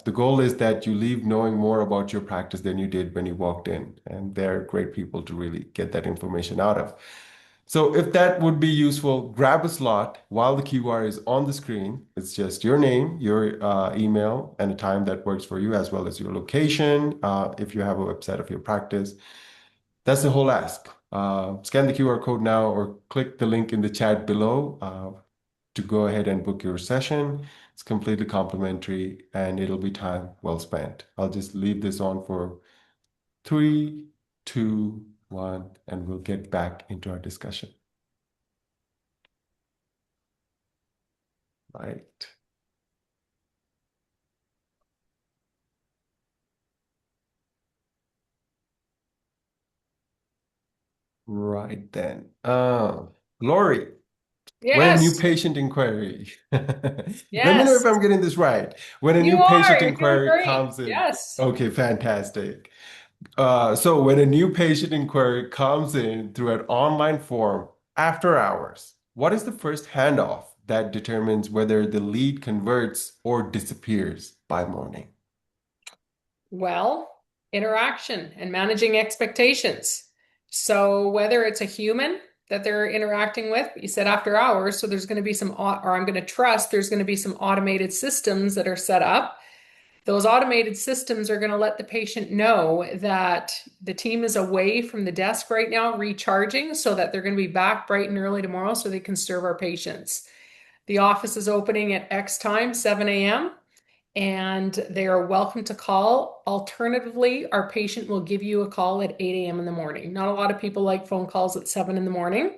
the goal is that you leave knowing more about your practice than you did when you walked in. And they're great people to really get that information out of. So if that would be useful, grab a slot while the QR is on the screen. It's just your name, your email, and a time that works for you, as well as your location, if you have a website of your practice. That's the whole ask. Scan the QR code now or click the link in the chat below to go ahead and book your session. It's completely complimentary and it'll be time well spent. I'll just leave this on for 3, 2, 1, and we'll get back into our discussion. Right. Right then. Lori, when a new Yes, patient inquiry, let me know if yes, I'm getting this right. When a you new patient are. You're doing inquiry great. comes in, Yes. okay, fantastic. So when a new patient inquiry comes in through an online form after hours, what is the first handoff that determines whether the lead converts or disappears by morning? Well, interaction and managing expectations. So whether it's a human that they're interacting with, you said after hours, so there's going to be some, or I'm going to trust there's going to be some automated systems that are set up. Those automated systems are going to let the patient know that the team is away from the desk right now, recharging, so that they're going to be back bright and early tomorrow so they can serve our patients. The office is opening at X time, 7 a.m., and they are welcome to call. Alternatively, our patient will give you a call at 8 a.m. in the morning. Not a lot of people like phone calls at 7 in the morning,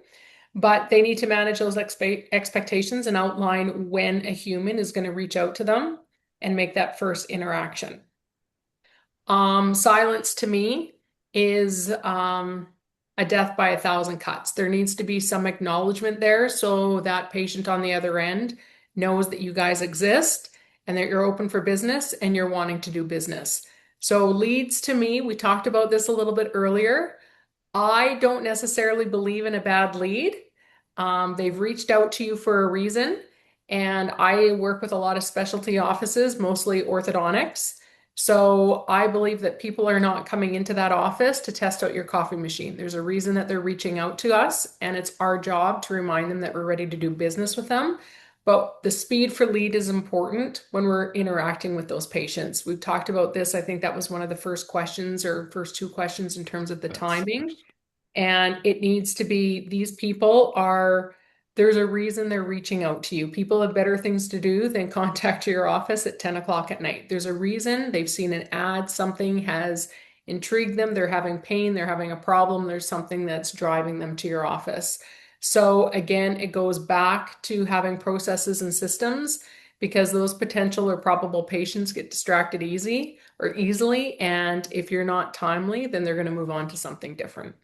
but they need to manage those expectations and outline when a human is going to reach out to them and make that first interaction. Silence to me is a death by 1,000 cuts. There needs to be some acknowledgement there so that patient on the other end knows that you guys exist and that you're open for business and you're wanting to do business. So leads to me, we talked about this a little bit earlier. I don't necessarily believe in a bad lead. They've reached out to you for a reason, and I work with a lot of specialty offices, mostly orthodontics. So I believe that people are not coming into that office to test out your coffee machine. There's a reason that they're reaching out to us, and it's our job to remind them that we're ready to do business with them. But the speed for lead is important when we're interacting with those patients. We've talked about this. I think that was one of the first questions or first two questions in terms of the timing. And it needs to be, these people are, there's a reason they're reaching out to you. People have better things to do than contact your office at 10 o'clock at night. There's a reason. They've seen an ad, something has intrigued them, they're having pain, they're having a problem, there's something that's driving them to your office. So again, it goes back to having processes and systems, because those potential or probable patients get distracted easily. And if you're not timely, then they're going to move on to something different.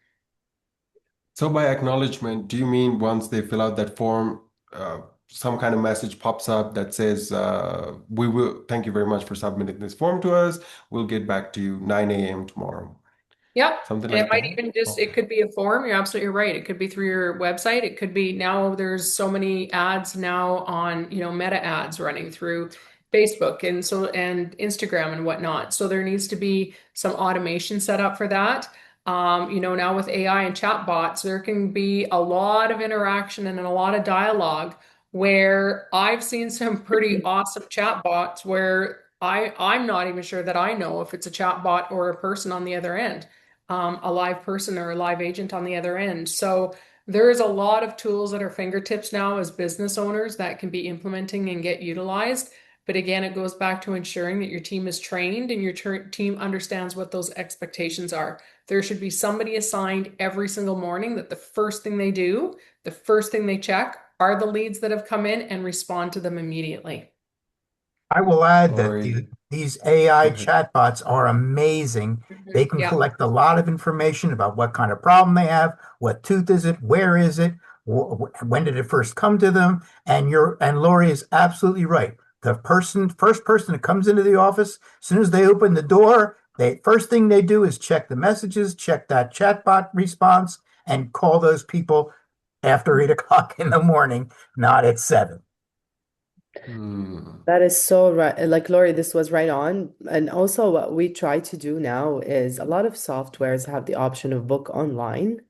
So by acknowledgement, do you mean once they fill out that form, some kind of message pops up that says, "We will thank you very much for submitting this form to us. We'll get back to you 9 a.m. tomorrow." Yep. Something And it like might that? even just, it Okay. could be a form. You're absolutely right. It could be through your website. It could be, now there's so many ads now on, meta ads running through Facebook and Instagram and whatnot. So there needs to be some automation set up for that. Now with AI and chatbots, there can be a lot of interaction and a lot of dialogue where I've seen some pretty awesome chatbots where I'm not even sure that I know if it's a chatbot or a person on the other end, a live person or a live agent on the other end. So there's a lot of tools at our fingertips now as business owners that can be implementing and get utilized. But again, it goes back to ensuring that your team is trained and your team understands what those expectations are. There should be somebody assigned every single morning that the first thing they do, the first thing they check are the leads that have come in and respond to them immediately. I will add that Lori. These Go AI ahead. chatbots are amazing. They can Yeah. collect a lot of information about what kind of problem they have, what tooth is it, where is it, when did it first come to them, and Lori is absolutely right. First person that comes into the office, as soon as they open the door, first thing they do is check the messages, check that chatbot response, and call those people after 8 o'clock in the morning, not at 7. Hmm. That is so right. Like Lori, this was right on. And also, what we try to do now is a lot of softwares have the option of book online.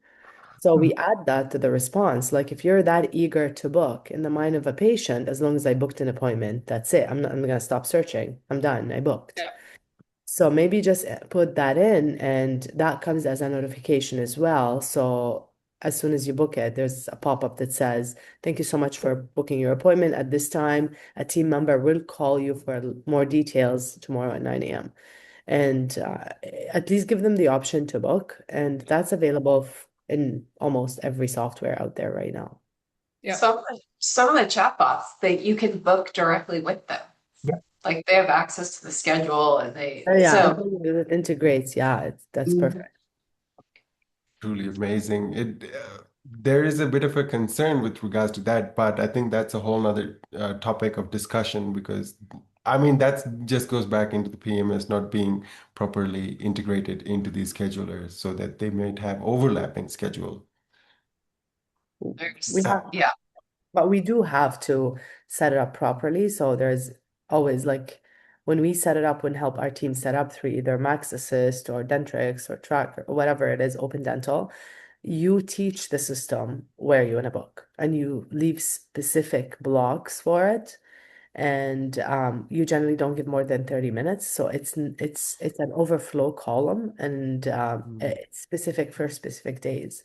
So we add that to the response. Like if you're that eager to book in the mind of a patient, as long as I booked an appointment, that's it. I'm gonna stop searching. I'm done. I booked. Yeah. So maybe just put that in and that comes as a notification as well. So as soon as you book it, there's a pop-up that says, "Thank you so much for booking your appointment at this time. A team member will call you for more details tomorrow at 9 a.m." And at least give them the option to book. And that's available in almost every software out there right now. Yeah. Some of the chatbots that you can book directly with them. Yeah. Like they have access to the schedule and Oh, yeah, so everything that integrates. Yeah, that's perfect. Truly amazing. There is a bit of a concern with regards to that, but I think that's a whole nother topic of discussion because I mean that's just goes back into the PMS not being properly integrated into these schedulers so that they might have overlapping schedule. We have, yeah. but we do have to set it up properly. So there's always like when we set it up, when help our team set up through either Max Assist or Dentrix or Track or whatever it is, Open Dental, you teach the system where you want to book and you leave specific blocks for it. And you generally don't give more than 30 minutes. So it's an overflow column and it's specific for specific days.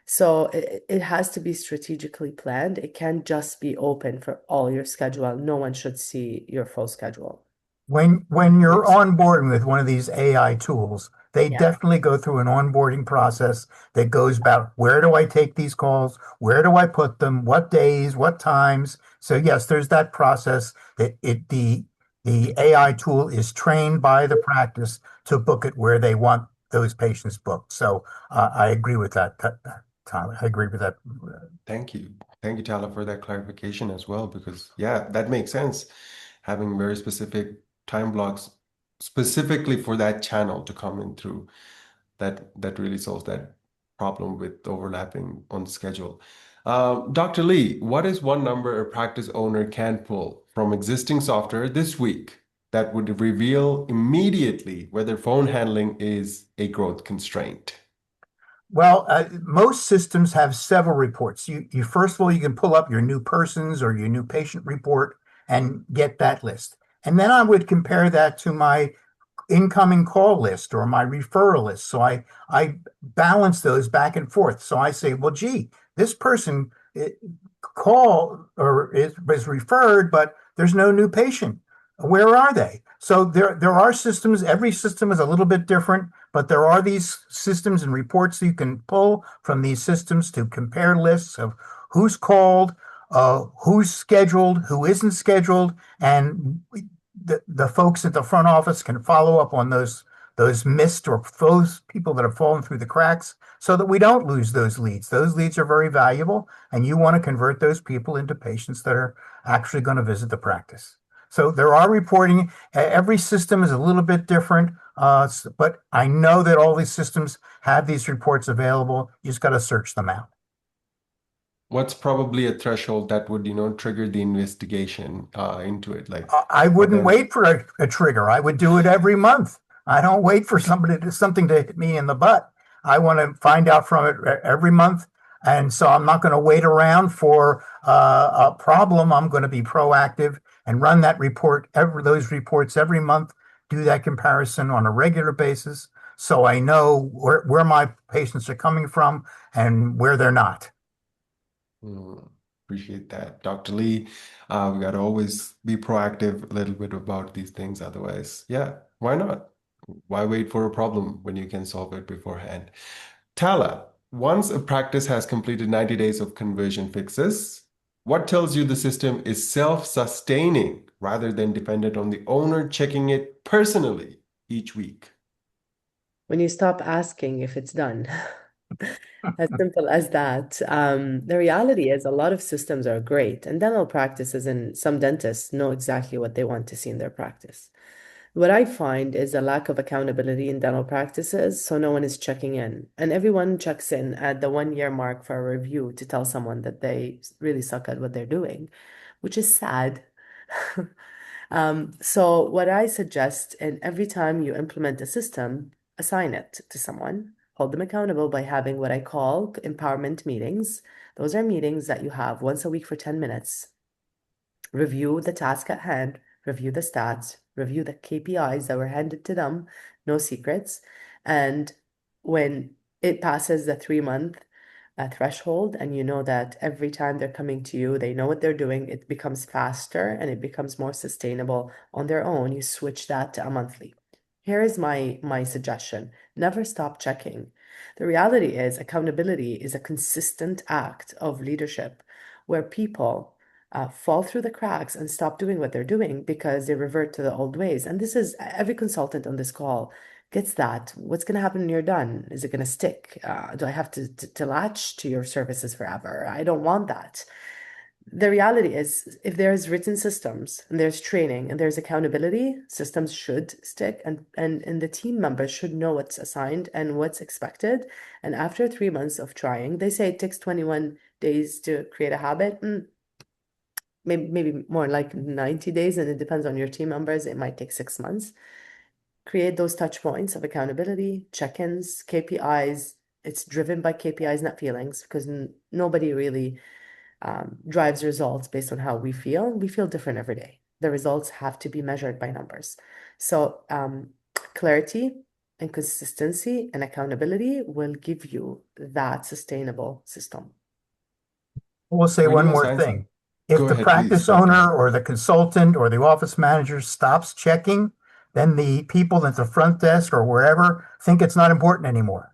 So it has to be strategically planned. It can't just be open for all your schedule. No one should see your full schedule. When you're Makes onboarding with one of these AI tools, they Yeah. definitely go through an onboarding process that goes about where do I take these calls? Where do I put them? What days? What times? So yes, there's that process that the AI tool is trained by the practice to book it where they want those patients booked. So I agree with that, Tom. I agree with that. Thank you. Thank you, Tala, for that clarification as well, because yeah, that makes sense. Having very specific time blocks specifically for that channel to come in through, that really solves that problem with overlapping on the schedule. Dr. Lee, what is one number a practice owner can pull from existing software this week that would reveal immediately whether phone handling is a growth constraint? Well, most systems have several reports. You first of all, you can pull up your new persons or your new patient report and get that list. And then I would compare that to my incoming call list or my referral list. So I balance those back and forth. So I say, well, gee, this person call or was referred, but there's no new patient. Where are they? So there are systems. Every system is a little bit different, but there are these systems and reports you can pull from these systems to compare lists of who's called, who's scheduled, who isn't scheduled, and the folks at the front office can follow up on those missed or those people that have fallen through the cracks so that we don't lose those leads. Those leads are very valuable, and you want to convert those people into patients that are actually going to visit the practice. So there are reporting. Every system is a little bit different, but I know that all these systems have these reports available. You just got to search them out. What's probably a threshold that would, trigger the investigation into it? Like, I wouldn't then, wait for a trigger. I would do it every month. I don't wait for something to hit me in the butt. I want to find out from it every month. And so I'm not going to wait around for a problem. I'm going to be proactive and run those reports every month, do that comparison on a regular basis. So I know where my patients are coming from and where they're not. appreciate that. Dr. Lee, we got to always be proactive a little bit about these things. Otherwise, yeah, why not? Why wait for a problem when you can solve it beforehand? Tala, once a practice has completed 90 days of conversion fixes, What tells you the system is self-sustaining rather than dependent on the owner checking it personally each week? When you stop asking if it's done. As simple as that. The reality is a lot of systems are great, and dental practices and some dentists know exactly what they want to see in their practice. What I find is a lack of accountability in dental practices, so no one is checking in. And everyone checks in at the 1 year mark for a review to tell someone that they really suck at what they're doing, which is sad. So what I suggest, and every time you implement a system, assign it to someone, hold them accountable by having what I call empowerment meetings. Those are meetings that you have once a week for 10 minutes. Review the task at hand, review the stats, review the KPIs that were handed to them, no secrets. And when it passes the 3 month threshold, and you know that every time they're coming to you, they know what they're doing, it becomes faster and it becomes more sustainable on their own. You switch that to a monthly. Here is my suggestion. Never stop checking. The reality is accountability is a consistent act of leadership where people fall through the cracks and stop doing what they're doing because they revert to the old ways. And this is every consultant on this call gets that. What's going to happen when you're done? Is it going to stick? Do I have to latch to your services forever? I don't want that. The reality is, if there's written systems and there's training and there's accountability, systems should stick and the team members should know what's assigned and what's expected. And after 3 months of trying, they say it takes 21 days to create a habit. Maybe more like 90 days, and it depends on your team members. It might take 6 months. Create those touch points of accountability, check-ins, KPIs. It's driven by KPIs, not feelings, because nobody really drives results based on how we feel. We feel different every day. The results have to be measured by numbers. So clarity and consistency and accountability will give you that sustainable system. We'll say When one you more assign, thing. If go the ahead, please, practice Dr. owner Hall. or the consultant or the office manager stops checking, then the people at the front desk or wherever think it's not important anymore.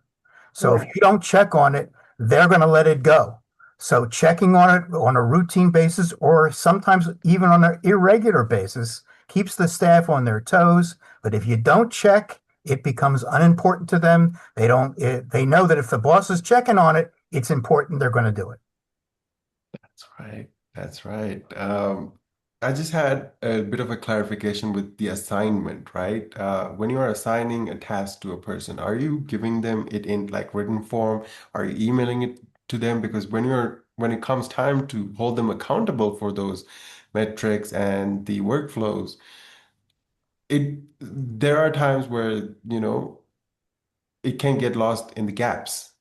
So if Correct. you don't check on it, they're going to let it go. So checking on it on a routine basis or sometimes even on an irregular basis keeps the staff on their toes. But if you don't check, it becomes unimportant to them. They know that if the boss is checking on it, it's important. They're going to do it. That's right. That's right. I just had a bit of a clarification with the assignment, right? When you are assigning a task to a person, are you giving them it in like written form? Are you emailing it to them? Because when it comes time to hold them accountable for those metrics and the workflows, there are times where, it can get lost in the gaps,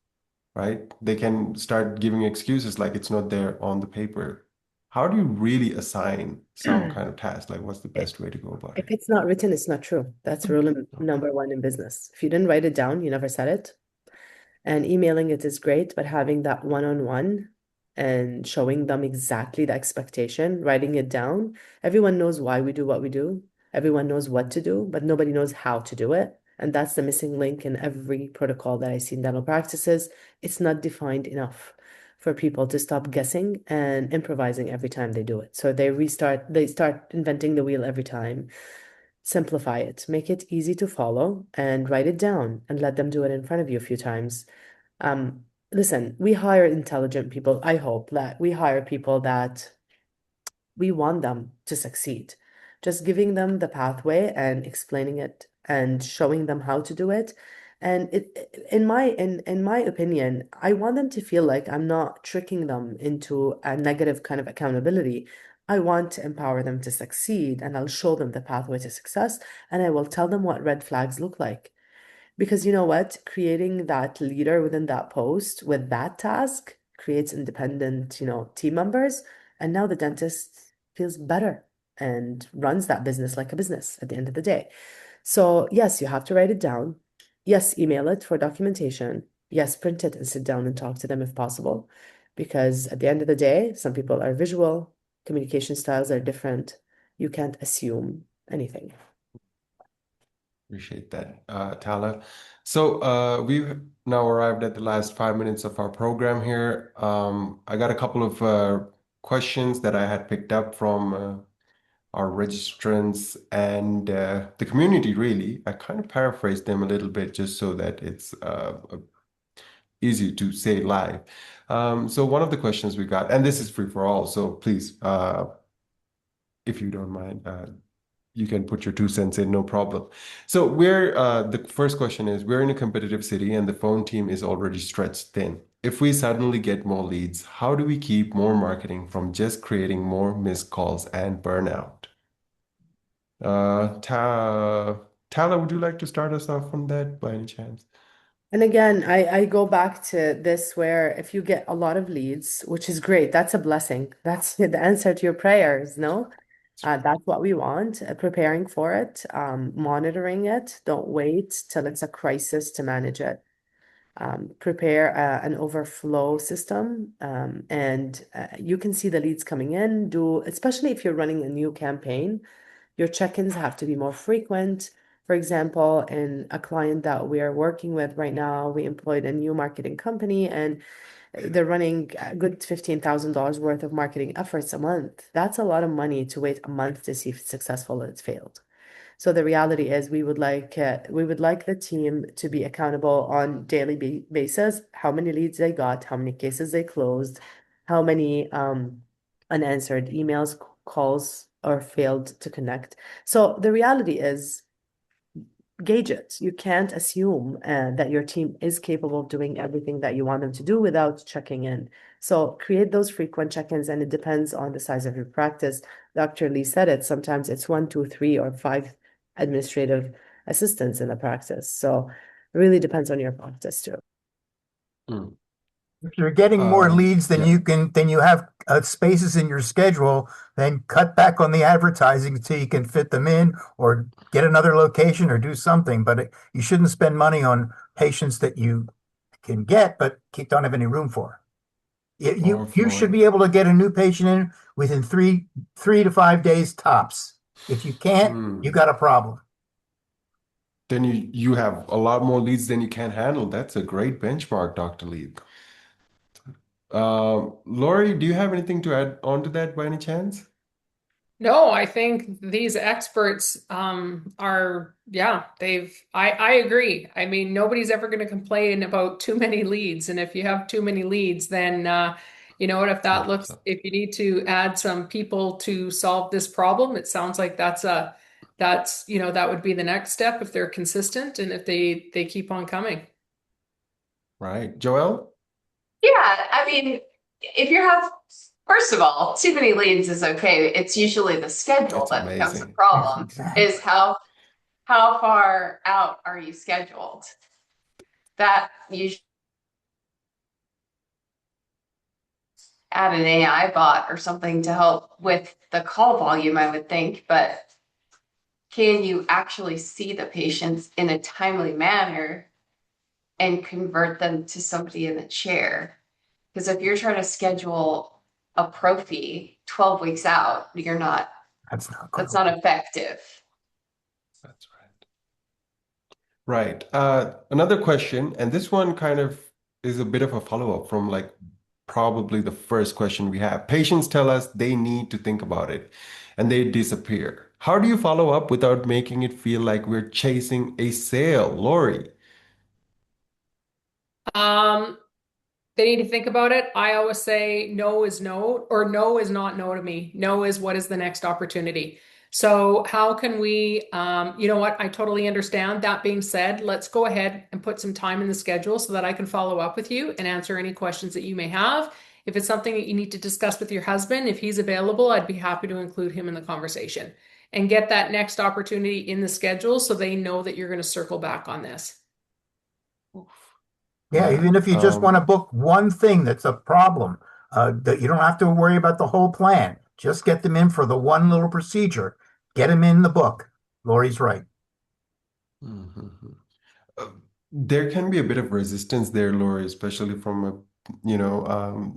right? They can start giving excuses like it's not there on the paper. How do you really assign some kind of task? Like, what's the best way to go about If it? it's not written, it's not true. That's rule number one in business. If you didn't write it down, you never said it. And emailing it is great, but having that one-on-one and showing them exactly the expectation, writing it down. Everyone knows why we do what we do. Everyone knows what to do, but nobody knows how to do it. And that's the missing link in every protocol that I see in dental practices. It's not defined enough for people to stop guessing and improvising every time they do it. So they start inventing the wheel every time. Simplify it, make it easy to follow, and write it down and let them do it in front of you a few times. Listen, we hire intelligent people. I hope that we hire people that we want them to succeed. Just giving them the pathway and explaining it and showing them how to do it. And in my opinion, I want them to feel like I'm not tricking them into a negative kind of accountability. I want to empower them to succeed, and I'll show them the pathway to success, and I will tell them what red flags look like. Because you know what? Creating that leader within that post with that task creates independent, team members. And now the dentist feels better and runs that business like a business at the end of the day. So, yes, you have to write it down. Yes, email it for documentation. Yes, print it and sit down and talk to them if possible. Because at the end of the day, some people are visual, communication styles are different. You can't assume anything. Appreciate that, Tala. So we've now arrived at the last 5 minutes of our program here. I got a couple of questions that I had picked up from our registrants and the community, really. I kind of paraphrased them a little bit just so that it's easy to say live. So one of the questions we got, and this is free for all, so please, if you don't mind, you can put your 2 cents in, no problem. So the first question is, we're in a competitive city and the phone team is already stretched thin. If we suddenly get more leads, how do we keep more marketing from just creating more missed calls and burnout? Tala, would you like to start us off on that by any chance? And again, I go back to this where if you get a lot of leads, which is great, that's a blessing. That's the answer to your prayers, no? That's what we want, preparing for it, monitoring it. Don't wait till it's a crisis to manage it. Prepare an overflow system, and you can see the leads coming in. Especially if you're running a new campaign, your check-ins have to be more frequent. For example, in a client that we are working with right now, we employed a new marketing company and they're running a good $15,000 worth of marketing efforts a month. That's a lot of money to wait a month to see if it's successful or it's failed. So the reality is we would like the team to be accountable on daily basis, how many leads they got, how many cases they closed, how many unanswered emails, calls, or failed to connect. So the reality is gauge it. You can't assume that your team is capable of doing everything that you want them to do without checking in. So create those frequent check-ins, and it depends on the size of your practice. Dr. Lee said it. Sometimes it's 1, 2, 3, or 5 administrative assistants in the practice. So it really depends on your practice too. Mm. If you're getting more leads than Yeah. you have spaces in your schedule, then cut back on the advertising so you can fit them in, or get another location, or do something. But you shouldn't spend money on patients that you can get but don't have any room for. You should Overflowing. be able to get a new patient in within 3 to 5 days tops. If you can't, you Hmm. got a problem. Then you have a lot more leads than you can handle. That's a great benchmark, Dr. Lee. Lori, do you have anything to add on to that by any chance? No, I think these experts yeah, I agree. I mean, nobody's ever going to complain about too many leads. And if you have too many leads, then you know what, if you need to add some people to solve this problem, it sounds like that would be the next step if they're consistent and if they keep on coming. Right. Joel? Yeah, I mean, if you have, first of all, too many leads is okay. It's usually the schedule That's that becomes a amazing. problem, is Exactly. how far out are you scheduled? That usually add an AI bot or something to help with the call volume, I would think, but can you actually see the patients in a timely manner and convert them to somebody in the chair? Because if you're trying to schedule a prophy 12 weeks out, That's not that's going to not work. effective. That's right. Right. Another question, and this one kind of is a bit of a follow-up from like probably the first question we have. Patients tell us they need to think about it and they disappear. How do you follow up without making it feel like we're chasing a sale, Lori? Um, They need to think about it. I always say no is no, or no is not no to me. No is what is the next opportunity. So how can we, you know what? I totally understand. That being said, let's go ahead and put some time in the schedule so that I can follow up with you and answer any questions that you may have. If it's something that you need to discuss with your husband, if he's available, I'd be happy to include him in the conversation and get that next opportunity in the schedule so they know that you're going to circle back on this. Yeah, Yeah. even if you just want to book one thing that's a problem, that you don't have to worry about the whole plan. Just get them in for the one little procedure. Get them in the book. Lori's right. Mhm. Uh, there can be a bit of resistance there, Lori, especially from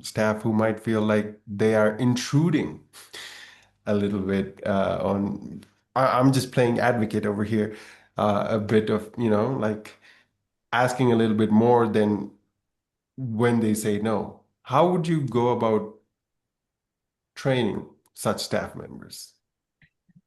staff who might feel like they are intruding a little bit on. I'm just playing advocate over here, a bit of, like asking a little bit more than when they say no. How would you go about training such staff members?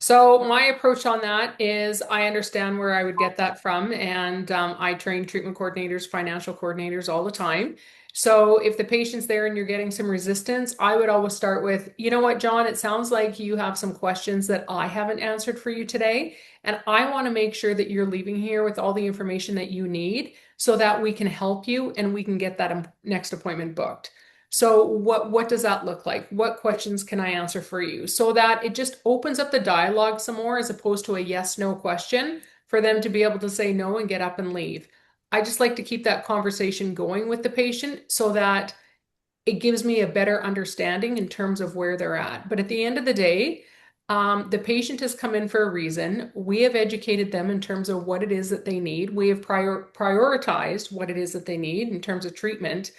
So my approach on that is I understand where I would get that from, and I train treatment coordinators, financial coordinators all the time. So if the patient's there and you're getting some resistance, I would always start with, you know what, John, it sounds like you have some questions that I haven't answered for you today, and I want to make sure that you're leaving here with all the information that you need so that we can help you and we can get that next appointment booked. So what does that look like? What questions can I answer for you? So that it just opens up the dialogue some more as opposed to a yes, no question for them to be able to say no and get up and leave. I just like to keep that conversation going with the patient so that it gives me a better understanding in terms of where they're at. But at the end of the day, the patient has come in for a reason. We have educated them in terms of what it is that they need. We have prioritized what it is that they need in terms of treatment.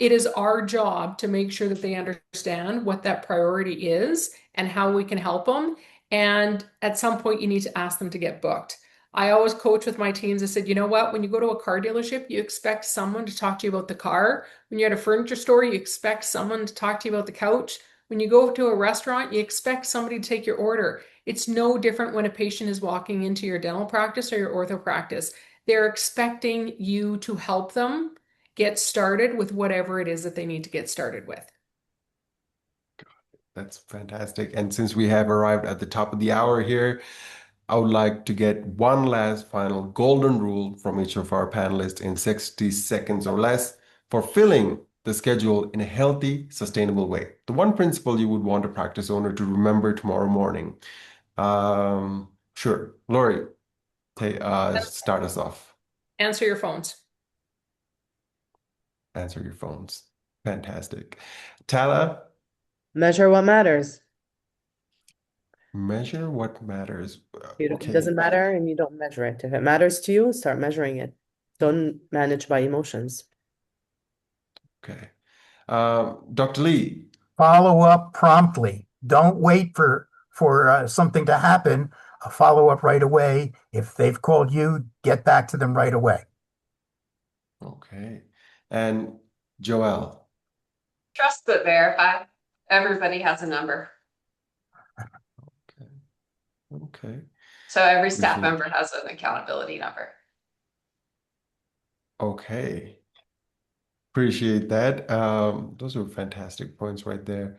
It is our job to make sure that they understand what that priority is and how we can help them. And at some point, you need to ask them to get booked. I always coach with my teams. I said, you know what? When you go to a car dealership, you expect someone to talk to you about the car. When you're at a furniture store, you expect someone to talk to you about the couch. When you go to a restaurant, you expect somebody to take your order. It's no different when a patient is walking into your dental practice or your ortho practice. They're expecting you to help them get started with whatever it is that they need to get started with. That's fantastic. And since we have arrived at the top of the hour here, I would like to get one last final golden rule from each of our panelists in 60 seconds or less for filling the schedule in a healthy, sustainable way. The one principle you would want a practice owner to remember tomorrow morning. Sure. Lori, start us off. Answer your phones. Answer your phones. Fantastic. Tala, Measure what matters. measure what matters. It Okay. doesn't matter and you don't measure it. If it matters to you, start measuring it. Don't manage by emotions. Okay. Dr. Lee. Follow up promptly. Don't wait for something to happen. Follow up right away. If they've called you, get back to them right away. Okay. And Joelle. Trust but verify. Everybody has a number. Okay. Okay. So every staff Appreciate- member has an accountability number. Okay. Appreciate that. Those are fantastic points right there.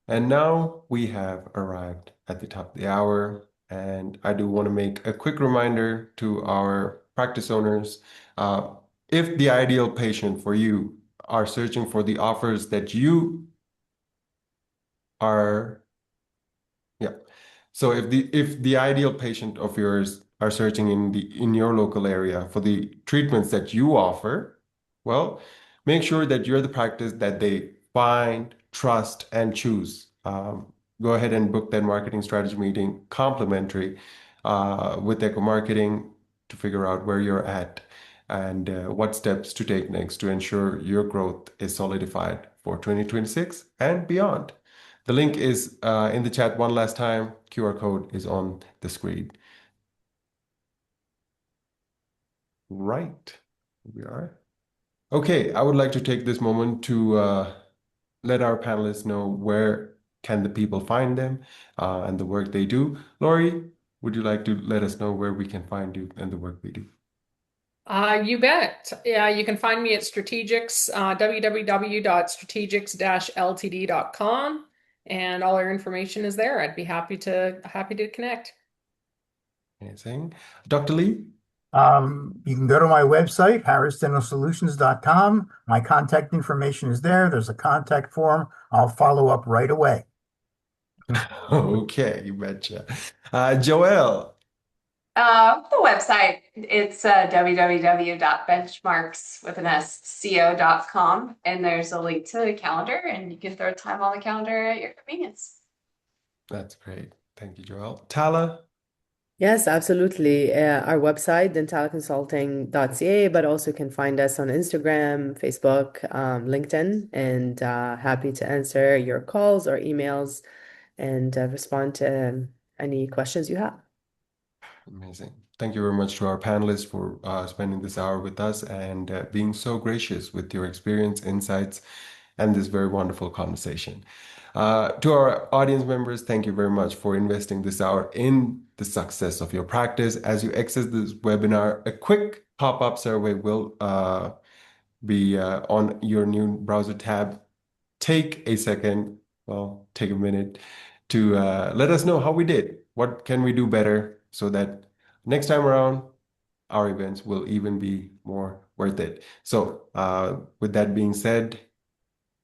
And now we have arrived at the top of the hour, and I do want to make a quick reminder to our practice owners. If the ideal patient for you are searching for the offers that you are, yeah. So if the ideal patient of yours are searching in your local area for the treatments that you offer, well, make sure that you're the practice that they find, trust, and choose. Go ahead and book that marketing strategy meeting complimentary with Echo Marketing to figure out where you're at and what steps to take next to ensure your growth is solidified for 2026 and beyond. The link is in the chat one last time. QR code is on the screen. Right. Here we are. Okay, I would like to take this moment to let our panelists know where can the people find them and the work they do. Lori, would you like to let us know where we can find you and the work we do? You bet. Yeah, you can find me at Strategics, www.strategics-ltd.com, and all our information is there. I'd be happy to connect. Amazing. Dr. Lee? You can go to my website, harrisdentalsolutions.com. My contact information is there. There's a contact form. I'll follow up right away. Okay, you betcha. Joelle? The website, it's www.benchmarks.co.com, and there's a link to the calendar, and you can throw time on the calendar at your convenience. That's great. Thank you, Joelle. Tala? Yes, absolutely. Our website, dentalconsulting.ca, but also can find us on Instagram, Facebook, LinkedIn, and happy to answer your calls or emails and respond to any questions you have. Amazing. Thank you very much to our panelists for spending this hour with us and being so gracious with your experience, insights, and this very wonderful conversation. To our audience members, thank you very much for investing this hour in the success of your practice. As you exit this webinar, a quick pop-up survey will be on your new browser tab. Take a second, well, take a minute to let us know how we did. What can we do better so that next time around, our events will even be more worth it. So, with that being said,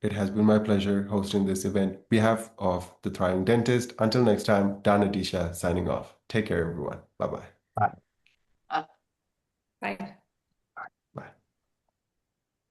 it has been my pleasure hosting this event on behalf of the Thriving Dentist. Until next time, Dan Adisha signing off. Take care, everyone. Bye-bye. Bye. Uh, Bye.